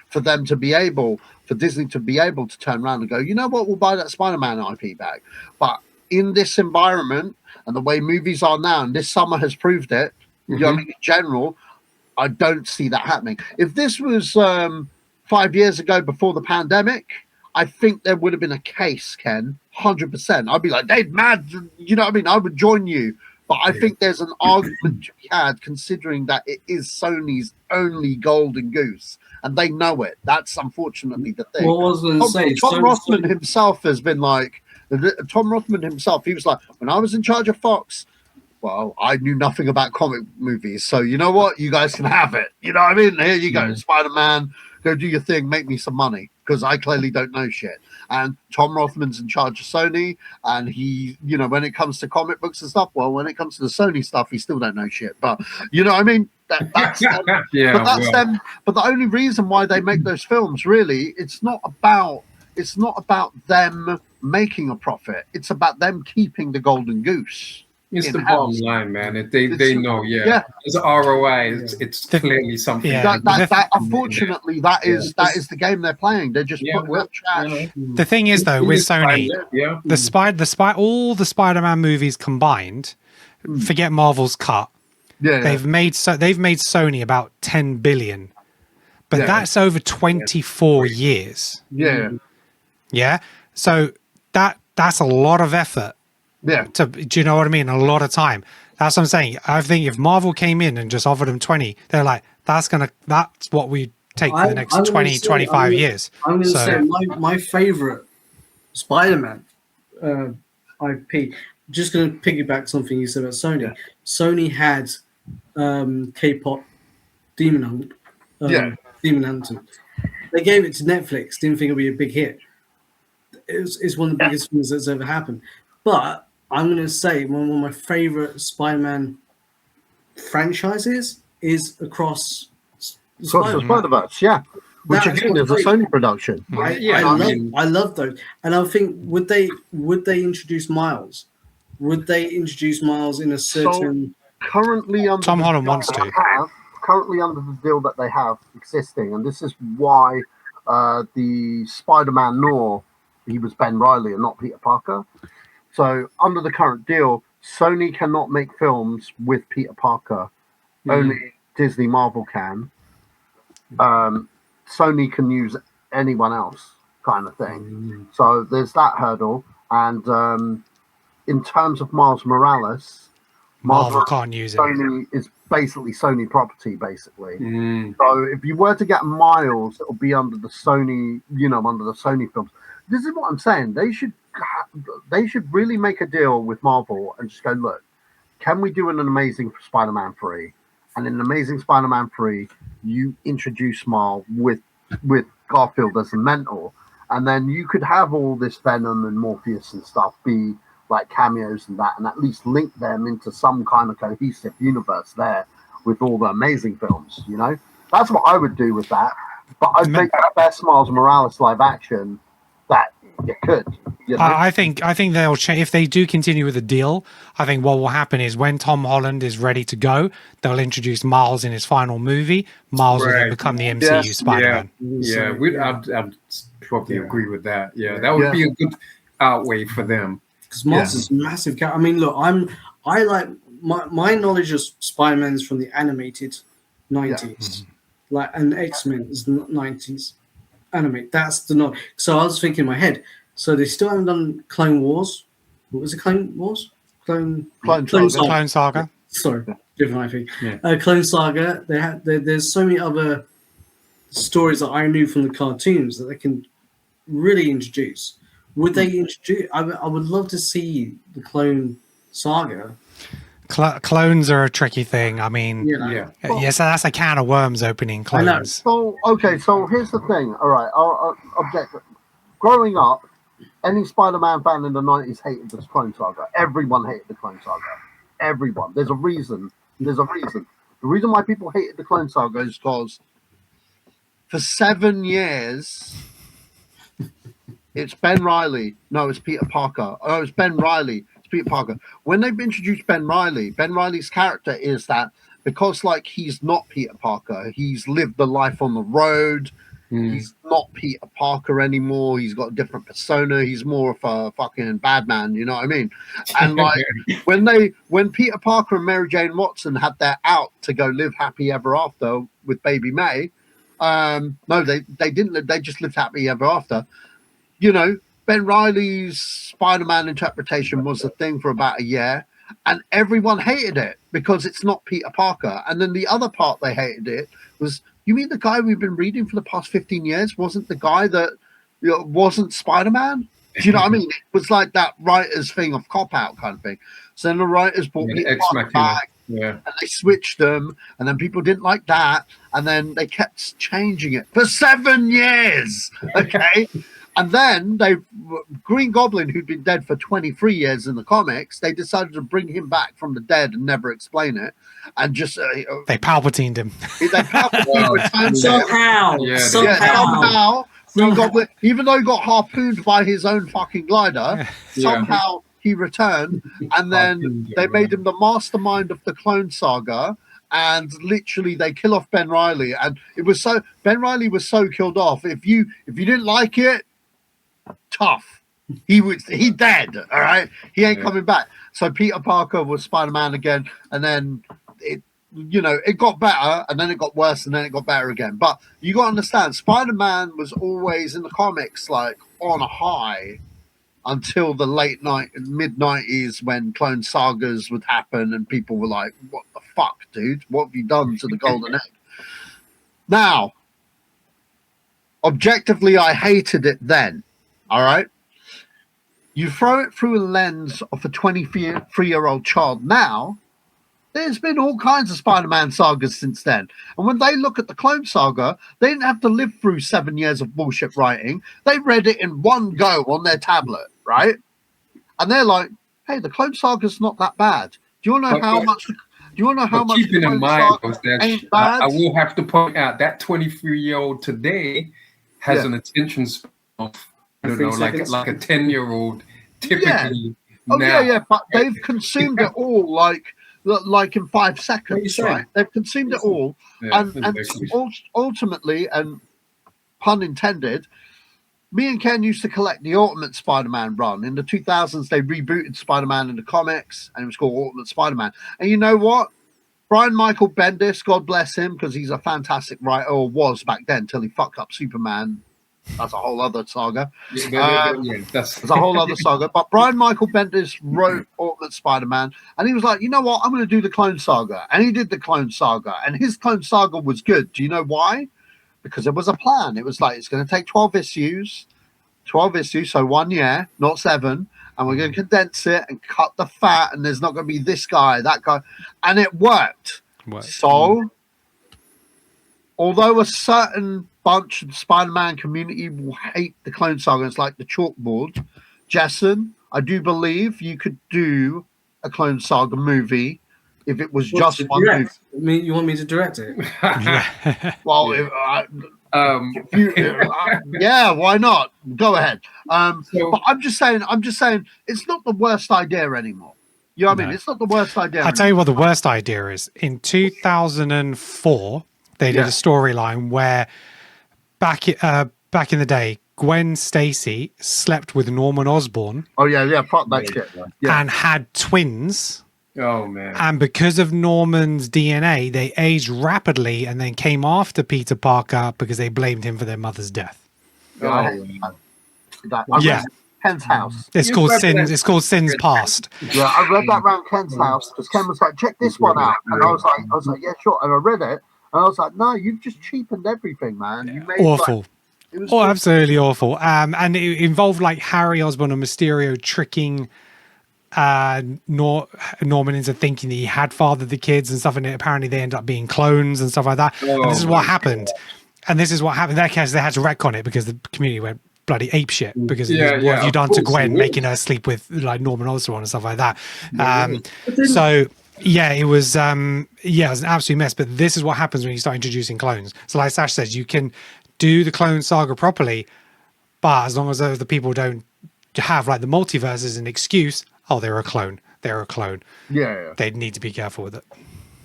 For them to be able, for Disney to be able to turn around and go, you know what, we'll buy that Spider-Man IP back. But in this environment and the way movies are now, and this summer has proved it, in general, I don't see that happening. If this was 5 years ago before the pandemic, I think there would have been a case, Ken, 100%. I'd be like, Dave, mad, you know what I mean? I would join you. But I think there's an argument to be had, considering that it is Sony's only golden goose, and they know it. That's unfortunately the thing. Well, I was going to say, Tom Rothman himself has been like, Tom Rothman himself, he was like, when I was in charge of Fox, well, I knew nothing about comic movies, so you know what? You guys can have it. You know what I mean? Here you go, Spider-Man, go do your thing, make me some money, because I clearly don't know shit. And Tom Rothman's in charge of Sony, and he, when it comes to comic books and stuff, well, when it comes to the Sony stuff, he still don't know shit. But you know what I mean? That's them. Them. But the only reason why they make those films, really, it's not about them making a profit. It's about them keeping the golden goose. It's the bottom line, man. They know, It's ROI. It's clearly something. Yeah. That unfortunately, that is the game they're playing. They're just putting out trash. The thing is, though, with Sony, all the Spider-Man movies combined, forget Marvel's cut. Yeah, they've made Sony about 10 billion, but that's over 24 years. Yeah. So that's a lot of effort. Yeah. Do you know what I mean? A lot of time. That's what I'm saying. I think if Marvel came in and just offered them 20, they're like, that's what we take for the next 25 years. I'm going to say my favorite Spider-Man IP, just going to piggyback something you said about Sony. Yeah. Sony had K-pop Demon Hunter. They gave it to Netflix, didn't think it would be a big hit. It's one of the biggest things that's ever happened. But I'm going to say one of my favorite Spider-Man franchises is across Spider-Verse, which That's again what's is a great. Sony production. I love those, and I think would they introduce Miles? Would they introduce Miles in a certain? Currently under Tom the Holland deal wants they to. currently under the deal that they have existing, and this is why the Spider-Man Noir, he was Ben Reilly and not Peter Parker. So under the current deal, Sony cannot make films with Peter Parker. Only Disney Marvel can. Sony can use anyone else, kind of thing. So there's that hurdle. And in terms of Miles Morales, Marvel can't use it. Sony is basically Sony property, basically. So if you were to get Miles, it'll be under the Sony, under the Sony films. This is what I'm saying. They should really make a deal with Marvel and just go, look, can we do an Amazing Spider-Man 3? And in Amazing Spider-Man 3, you introduce Miles with Garfield as a mentor, and then you could have all this Venom and Morpheus and stuff be like cameos and that, and at least link them into some kind of cohesive universe there with all the Amazing films. That's what I would do with that. But I'd make the best Miles Morales live action that you could. I think they'll change if they do continue with the deal. I think what will happen is when Tom Holland is ready to go, they'll introduce Miles in his final movie. Miles will then become the MCU Spider-Man. I'd probably agree with that. Yeah, that would be a good outweigh for them. Because Miles is massive character. I mean, look, I like my knowledge of Spider-Man is from the animated 90s, and X-Men is 90s animate. That's the knowledge. So I was thinking in my head. So they still haven't done Clone Wars. What was it? Clone Wars? Clone Saga. Sorry, different IP. Clone Saga. There's so many other stories that I knew from the cartoons that they can really introduce. Would they introduce? I would love to see the Clone Saga. Clones are a tricky thing. I mean, so that's a can of worms opening clones. So here's the thing. All right, I'll object. Growing up, any Spider-Man fan in the 90s hated this Clone Saga. Everyone hated the Clone Saga. Everyone. There's a reason. The reason why people hated the Clone Saga is because for 7 years, it's Ben Reilly. No, it's Peter Parker. Oh, it's Ben Reilly. It's Peter Parker. When they've introduced Ben Reilly's character is that because, he's not Peter Parker, he's lived the life on the road. He's not Peter Parker anymore. He's got a different persona. He's more of a fucking bad man. You know what I mean? And when Peter Parker and Mary Jane Watson had their out to go live happy ever after with baby May, no, they didn't. They just lived happy ever after. Ben Reilly's Spider-Man interpretation was a thing for about a year, and everyone hated it because it's not Peter Parker. And then the other part they hated it was, you mean the guy we've been reading for the past 15 years wasn't the guy that wasn't Spider-Man? Do you know what I mean? It was like that writer's thing of cop-out kind of thing. So then the writers brought Peter Parker back, and they switched them, and then people didn't like that, and then they kept changing it for 7 years, okay? And then Green Goblin, who'd been dead for 23 years in the comics, they decided to bring him back from the dead and never explain it. And just they Palpatined him. Somehow, Green Goblin, even though he got harpooned by his own fucking glider, somehow he returned, and then they made him the mastermind of the Clone Saga. And literally, they kill off Ben Reilly, and Ben Reilly was so killed off. If you didn't like it, tough. He dead. All right, he ain't coming back. So Peter Parker was Spider-Man again, and then it got better, and then it got worse, and then it got better again. But you got to understand, Spider-Man was always in the comics on a high until the mid-90s when Clone Sagas would happen, and people were like, "What the fuck, dude? What have you done to the Golden Egg?" Now, objectively, I hated it then. All right. You throw it through a lens of a 23-year-old child now, there's been all kinds of Spider-Man sagas since then. And when they look at the Clone Saga, they didn't have to live through 7 years of bullshit writing. They read it in one go on their tablet, right? And they're like, hey, the Clone Saga's not that bad. Do you want to know you want to know how much? Keeping in mind, that bad? I will have to point out that 23-year-old today has an attention span of, I don't know, like a 10-year-old typically. Yeah. But they've consumed it all like in 5 seconds, right? They've consumed it all, and ultimately, and pun intended, me and Ken used to collect the Ultimate Spider-Man run. In the 2000s, they rebooted Spider-Man in the comics, and it was called Ultimate Spider-Man. And you know what? Brian Michael Bendis, God bless him, because he's a fantastic writer, or was back then, till he fucked up Superman. That's a whole other saga. That's a whole other saga. But Brian Michael Bendis wrote Ultimate Spider-Man, and he was like, you know what? I'm going to do the Clone Saga. And he did the Clone Saga, and his Clone Saga was good. Do you know why? Because it was a plan. It was like, it's going to take 12 issues, so 1 year, not 7, and we're going to condense it and cut the fat, and there's not going to be this guy, that guy, and it worked. So, although a certain bunch of the Spider-Man community will hate the Clone Saga, it's like the chalkboard, Jessen, I do believe you could do a Clone Saga movie if it was just one movie. You want me to direct it? Well, yeah, why not? Go ahead. But I'm just saying, it's not the worst idea anymore. You know what I mean? It's not the worst idea. I'll tell you what the worst idea is. In 2004, they did a storyline where back in the day, Gwen Stacy slept with Norman Osborn. Oh yeah, fuck that shit. And had twins. Oh man! And because of Norman's DNA, they aged rapidly and then came after Peter Parker because they blamed him for their mother's death. Ken's house. It's called Sins. It's called Sins Past. Yeah, I read that around Ken's house because Ken was like, "Check this one out," and I was like, "Yeah, sure." And I read it, and I was like, "No, you've just cheapened everything, man. You made awful." It was absolutely awful. And it involved like Harry Osborn and Mysterio tricking Norman into thinking that he had fathered the kids and stuff, and apparently they end up being clones and stuff like that. And this is what happened. In that case, they had to retcon it because the community went bloody ape shit because what have you done to Gwen, making her sleep with like Norman Osborn and stuff like that. So it was an absolute mess. But this is what happens when you start introducing clones. So like Sash says, you can do the Clone Saga properly, but as long as the people don't have like the multiverse as an excuse, they're a clone. Yeah. They need to be careful with it.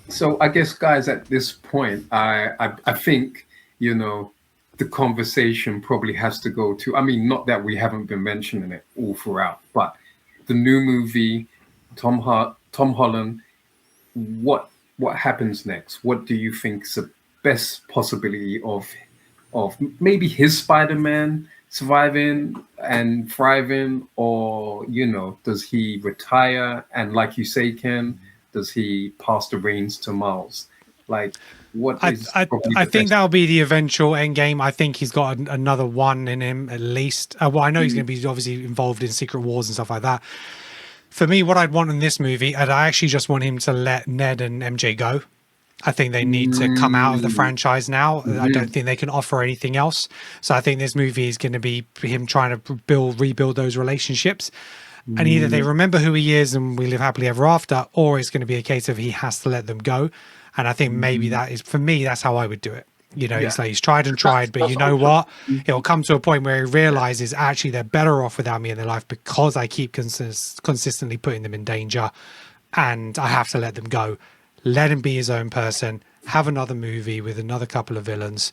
So I guess, guys, at this point, I think, the conversation probably has to go to, I mean, not that we haven't been mentioning it all throughout, but the new movie, Tom Holland, what happens next? What do you think is the best possibility of maybe his Spider-Man surviving and thriving, or does he retire and, like you say, Ken, does he pass the reins to Miles? Like, what is I think that'll be the eventual end game. I think he's got another one in him at least. Well, I know he's going to be obviously involved in Secret Wars and stuff like that. For me, what I'd want in this movie, I actually just want him to let Ned and MJ go. I think they need to come out of the franchise now. I don't think they can offer anything else. So I think this movie is going to be him trying to rebuild those relationships. And either they remember who he is and we live happily ever after, or it's going to be a case of he has to let them go. And I think maybe that is, for me, that's how I would do it. It's like he's tried and tried, but you know what? It'll come to a point where he realizes actually they're better off without me in their life because I keep consistently putting them in danger, and I have to let them go. Let him be his own person, have another movie with another couple of villains,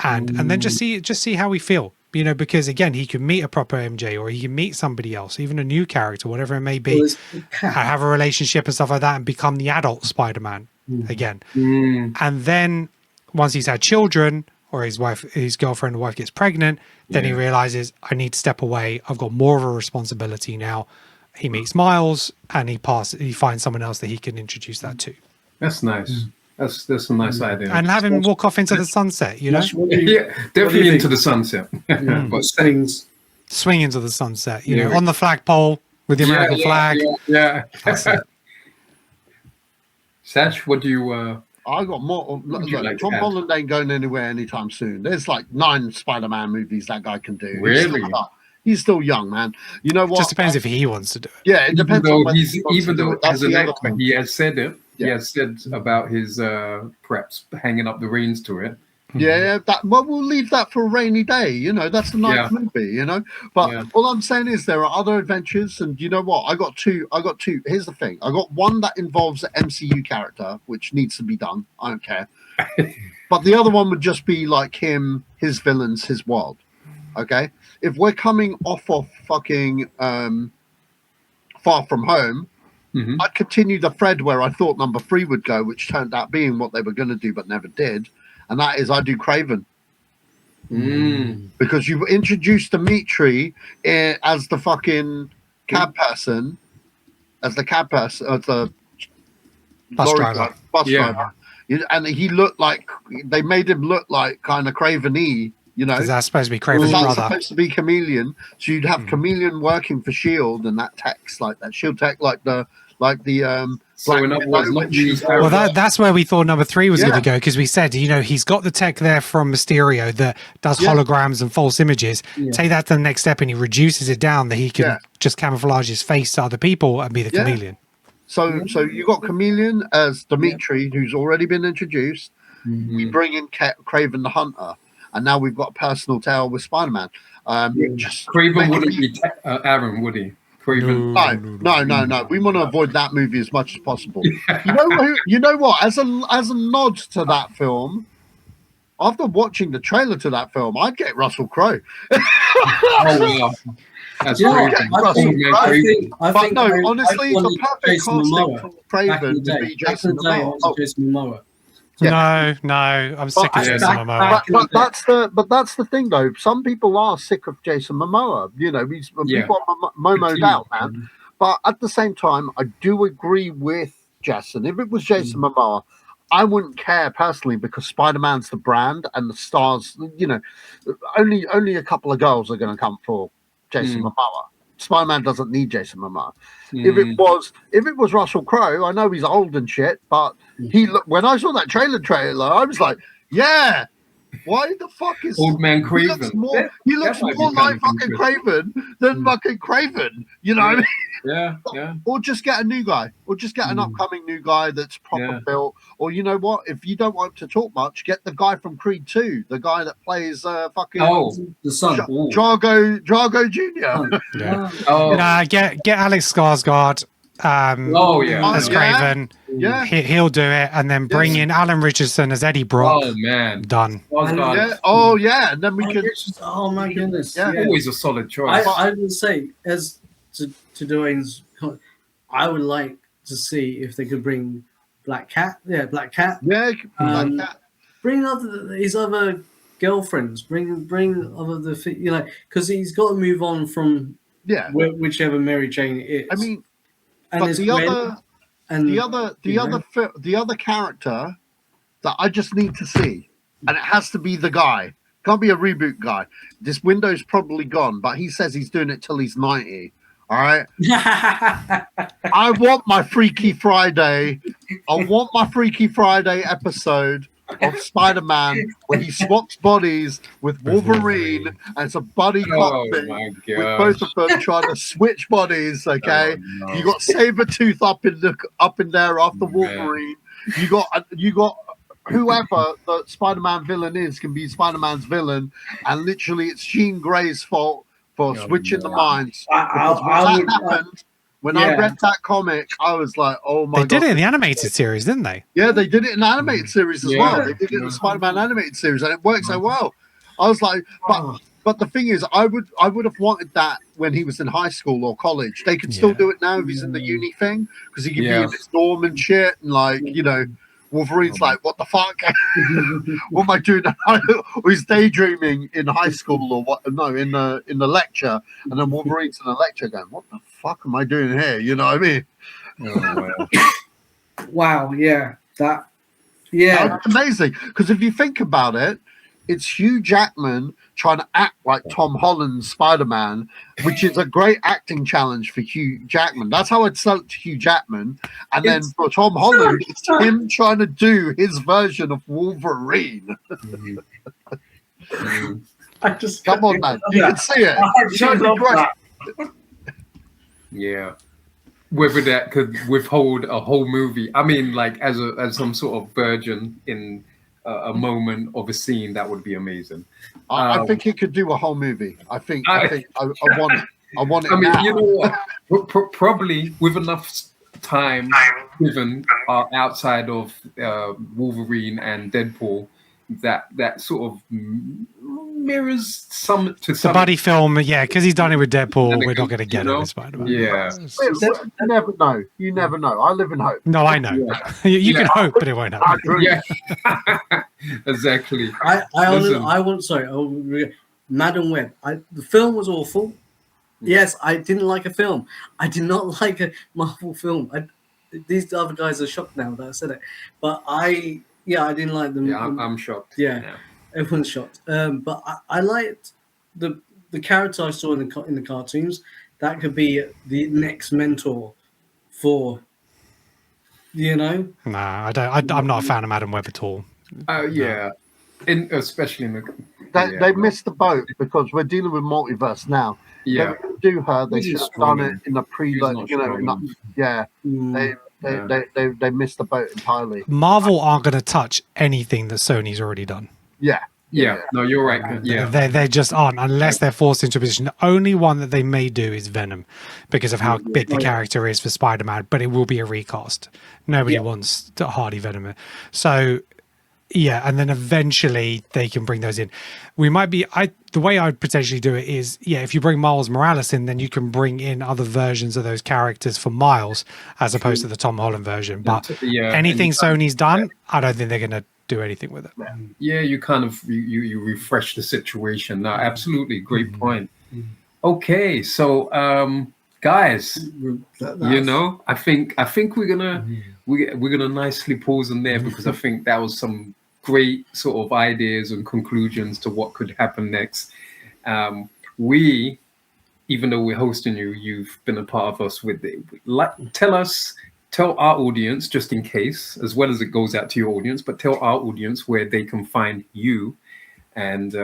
and then just see how we feel. Because again, he could meet a proper MJ, or he can meet somebody else, even a new character, whatever it may be, have a relationship and stuff like that, and become the adult Spider-Man again. And then once he's had children, or his girlfriend or wife gets pregnant, then he realizes, I need to step away. I've got more of a responsibility now. He meets Miles, and he finds someone else that he can introduce that to. That's nice. That's a nice idea. And have him walk off into the sunset, Yeah, definitely into the sunset. But swing into the sunset, on the flagpole with the American flag. Yeah. Sash, what do you... I got more. Tom Holland ain't going anywhere anytime soon. There's like 9 Spider-Man movies that guy can do. Really? He's still young, man. You know what? Just depends if he wants to do it. Yeah, it depends. Even though as an actor, he has said it. said about his perhaps hanging up the reins to it. Yeah, we'll leave that for a rainy day. You know, that's a nice movie. You know, but all I'm saying is there are other adventures, and you know what? I got two. Here's the thing: I got one that involves an MCU character, which needs to be done. I don't care. But the other one would just be like him, his villains, his world. Okay, if we're coming off of fucking Far From Home, I'd continue the thread where I thought number 3 would go, which turned out being what they were going to do but never did. And that is I do Craven. Because you've introduced Dimitri as the fucking cab person, as the Bus driver. driver. And he looked like, they made him look like kind of Craven-y, you know. Because that's supposed to be Craven's brother. Supposed to be Chameleon. So you'd have Chameleon working for S.H.I.E.L.D. and that tech's like that S.H.I.E.L.D. tech, so in other words, not used. Well, that's where we thought number 3 was going to go, because we said, you know, he's got the tech there from Mysterio that does holograms and false images. Take that to the next step, and he reduces it down that he can just camouflage his face to other people and be the chameleon. So you got Chameleon as Dimitri, who's already been introduced. We bring in Craven the Hunter, and now we've got a personal tale with Spider-Man. Craven wouldn't be Aaron, would he? Craven. No. We want to avoid that movie as much as possible. You know what? As a nod to that film, after watching the trailer to that film, I'd get Russell Crowe. That's I think honestly, the perfect casting for Craven to be Jason Momoa. No, I'm sick of Jason Momoa. But that's the thing, though. Some people are sick of Jason Momoa. You know, people are Momo'd out, man. But at the same time, I do agree with Jason. If it was Jason Momoa, I wouldn't care personally, because Spider-Man's the brand and the stars. You know, only a couple of girls are going to come for Jason Momoa. Spider-Man doesn't need Jason Momoa. If it was Russell Crowe, I know he's old and shit, but when I saw that trailer, I was like, yeah, why the fuck is Old Man Craven? He looks more like fucking Craven than fucking Craven, you know? Yeah. Or just get a new guy, or just get an upcoming new guy that's proper built. Or you know what? If you don't want to talk much, get the guy from Creed 2, the guy that plays fucking the son, Drago Jr. Get Alex Skarsgård as Craven. He'll do it, and then bring in Alan Richardson as Eddie Brock. Oh man, done. And then we can. Oh my goodness, always a solid choice. I would say, as to Dwayne's, I would like to see if they could bring Black Cat. Black Cat. Black Cat. Bring his other girlfriends. Bring other because he's got to move on from whichever Mary Jane it is. I mean, and but the other character that I just need to see, and it has to be the guy. Can't be a reboot guy. This window's probably gone, but he says he's doing it till he's 90. All right. I want my Freaky Friday. I want my Freaky Friday episode of Spider-Man where he swaps bodies with Wolverine, and it's a buddy cop thing with both of them trying to switch bodies. Okay, you got Sabretooth up in there after Wolverine. You got whoever the Spider-Man villain is can be Spider-Man's villain, and literally it's Jean Grey's fault for switching the minds. When I read that comic, I was like, oh my God. They did it in the animated series, didn't they? Yeah, they did it in the animated series as well. They did it in the Spider-Man animated series, and it worked so well. I was like, but the thing is, I would have wanted that when he was in high school or college. They could still do it now if he's in the uni thing, because he could be in his dorm and shit, and like, you know, Wolverine's like, what the fuck? What am I doing? Or he's daydreaming in high school or what? No, in the lecture, and then Wolverine's in the lecture going, what the fuck am I doing here? You know what I mean? Wow, that's amazing. Because if you think about it, it's Hugh Jackman trying to act like Tom Holland Spider-Man, which is a great acting challenge for Hugh Jackman. That's how I'd sell it to Hugh Jackman. And then for Tom Holland, it's him trying to do his version of Wolverine. Come on, man. You can see it. Yeah. whether that could withhold a whole movie. I mean, like as some sort of virgin in a moment of a scene, that would be amazing. I think he could do a whole movie. I want it. I want it I mean, now. you know what? Probably with enough time given outside of Wolverine and Deadpool, that sort of mirrors some to The some. buddy film, yeah, because he's done it with Deadpool. We're not going to get it with Spider-Man. Yeah. You never know. You never know. I live in hope. No, I know. Yeah. You can hope, but it won't happen. Yeah, exactly. Madam Web. The film was awful. Yes, I didn't like a film. I did not like a Marvel film. These other guys are shocked now that I said it, but I didn't like them. Yeah, I'm shocked. Yeah, everyone's shocked. But I liked the character I saw in the cartoons. That could be the next mentor for, Nah, I don't. I'm not a fan of Madam Web at all. Yeah, especially in the. They missed the boat because we're dealing with multiverse now. Yeah, they do her. They should have done it in the pre. They missed the boat entirely. Marvel aren't going to touch anything that Sony's already done. Yeah. No, you're right. Yeah, they just aren't unless they're forced into a position. The only one that they may do is Venom because of how big the character is for Spider-Man, but it will be a recast. Nobody wants Hardy Venom. So. Yeah, and then eventually they can bring those in. We might be. The way I'd potentially do it is, if you bring Miles Morales in, then you can bring in other versions of those characters for Miles, as opposed to the Tom Holland version. But anything Sony's done, I don't think they're going to do anything with it. Yeah, you kind of you refresh the situation. No, absolutely, great point. Okay, so guys, I think we're gonna nicely pause in there because I think that was some great sort of ideas and conclusions to what could happen next. We, even though we're hosting you, you've been a part of us with it. Tell our audience, just in case, as well as it goes out to your audience, but tell our audience where they can find you. And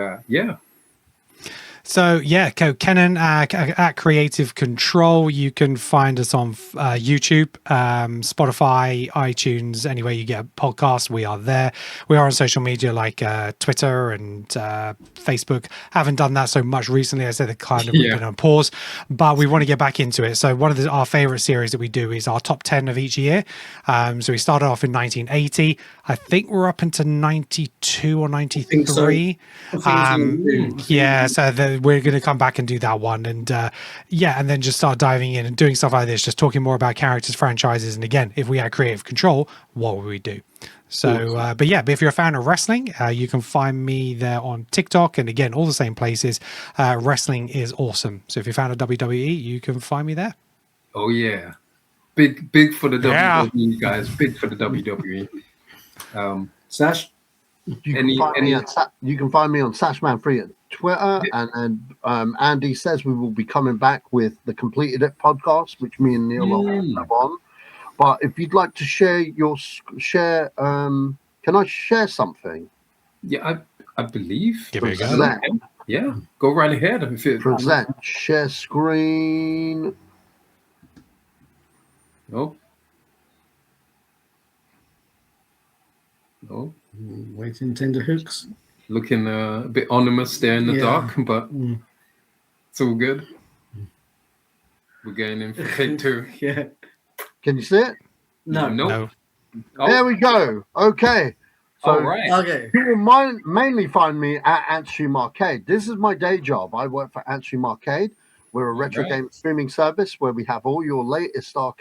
So Kenan at Creative Control. You can find us on YouTube, Spotify, iTunes, anywhere you get a podcast. We are there. We are on social media like Twitter and Facebook. Haven't done that so much recently. I said that we've been on pause, but we want to get back into it. So one of our favorite series that we do is our top 10 of each year. So we started off in 1980. I think we're up into 92 or 93. So we're going to come back and do that one, and then just start diving in and doing stuff like this, just talking more about characters, franchises, and again, if we had creative control, what would we do? So, but if you're a fan of wrestling, you can find me there on TikTok, and again, all the same places. Wrestling is awesome. So if you're a fan of WWE, you can find me there. Oh yeah, big for the WWE guys, big for the WWE. Sash. You can find me on Sashman3 at Twitter, and Andy says we will be coming back with the Completed It podcast, which me and Neil are on. But if you'd like to share can I share something? Yeah, I believe. Give it a go. Yeah, go right ahead. Present share screen. No. Waiting tender hooks. Looking a bit ominous there in the dark, but it's all good. We're going in for take two. Yeah. Can you see it? No. Oh. There we go. Okay. So all right. Okay. you will mainly find me at Antstream Arcade. This is my day job. I work for Antstream Arcade. We're a retro game streaming service where we have all your latest all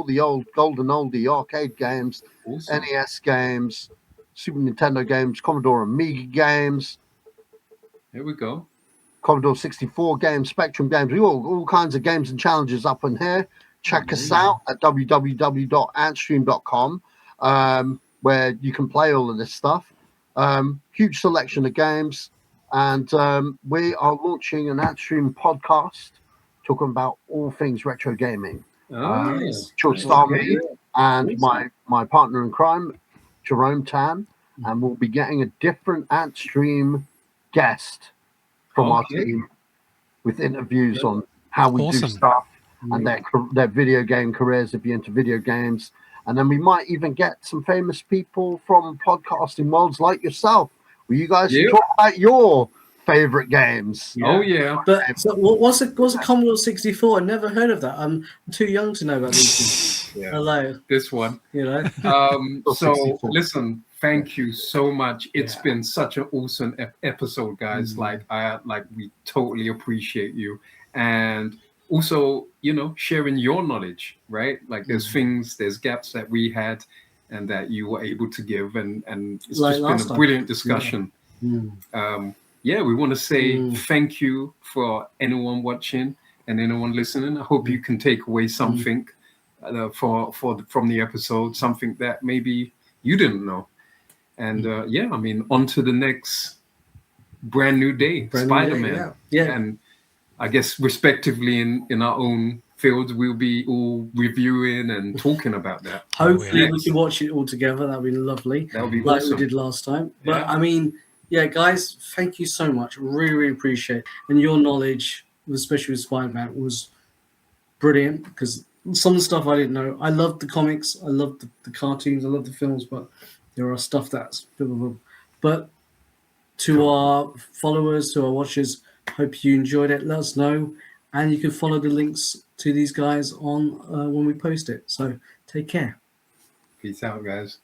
the old golden oldie arcade games, awesome. NES games, Super Nintendo games, Commodore Amiga games. Here we go. Commodore 64 games, Spectrum games. We all kinds of games and challenges up in here. Check us out at www.antstream.com, where you can play all of this stuff. Huge selection of games. And we are launching an Antstream podcast talking about all things retro gaming. Which will star me and my partner in crime, Jerome Tan, and we'll be getting a different Antstream guest from our team with interviews on how we do stuff. and their video game careers if you're into video games. And then we might even get some famous people from podcasting worlds like yourself, where you guys can talk about your favorite games. Oh yeah. But so what's a Commodore 64? I never heard of that. I'm too young to know about these things. Hello. This one. You know. So listen, thank you so much. It's been such an awesome episode, guys. We totally appreciate you. And also, sharing your knowledge, right? Like there's gaps that we had and that you were able to give, and it's just been a brilliant discussion. We want to say thank you for anyone watching and anyone listening. I hope you can take away something from the episode, something that maybe you didn't know. And on to the next brand new day, Spider-Man. And I guess respectively in our own fields, we'll be all reviewing and talking about that. Hopefully we can watch it all together. That'd be lovely. That would be like awesome. We did last time. But guys, thank you so much. Really, really appreciate it. And your knowledge, especially with Spider-Man, was brilliant, because some of the stuff I didn't know. I loved the comics, I loved the cartoons, I loved the films, but there are stuff that's but to our followers, to our watchers, hope you enjoyed it. Let us know, and you can follow the links to these guys on when we post it. So take care. Peace out, guys.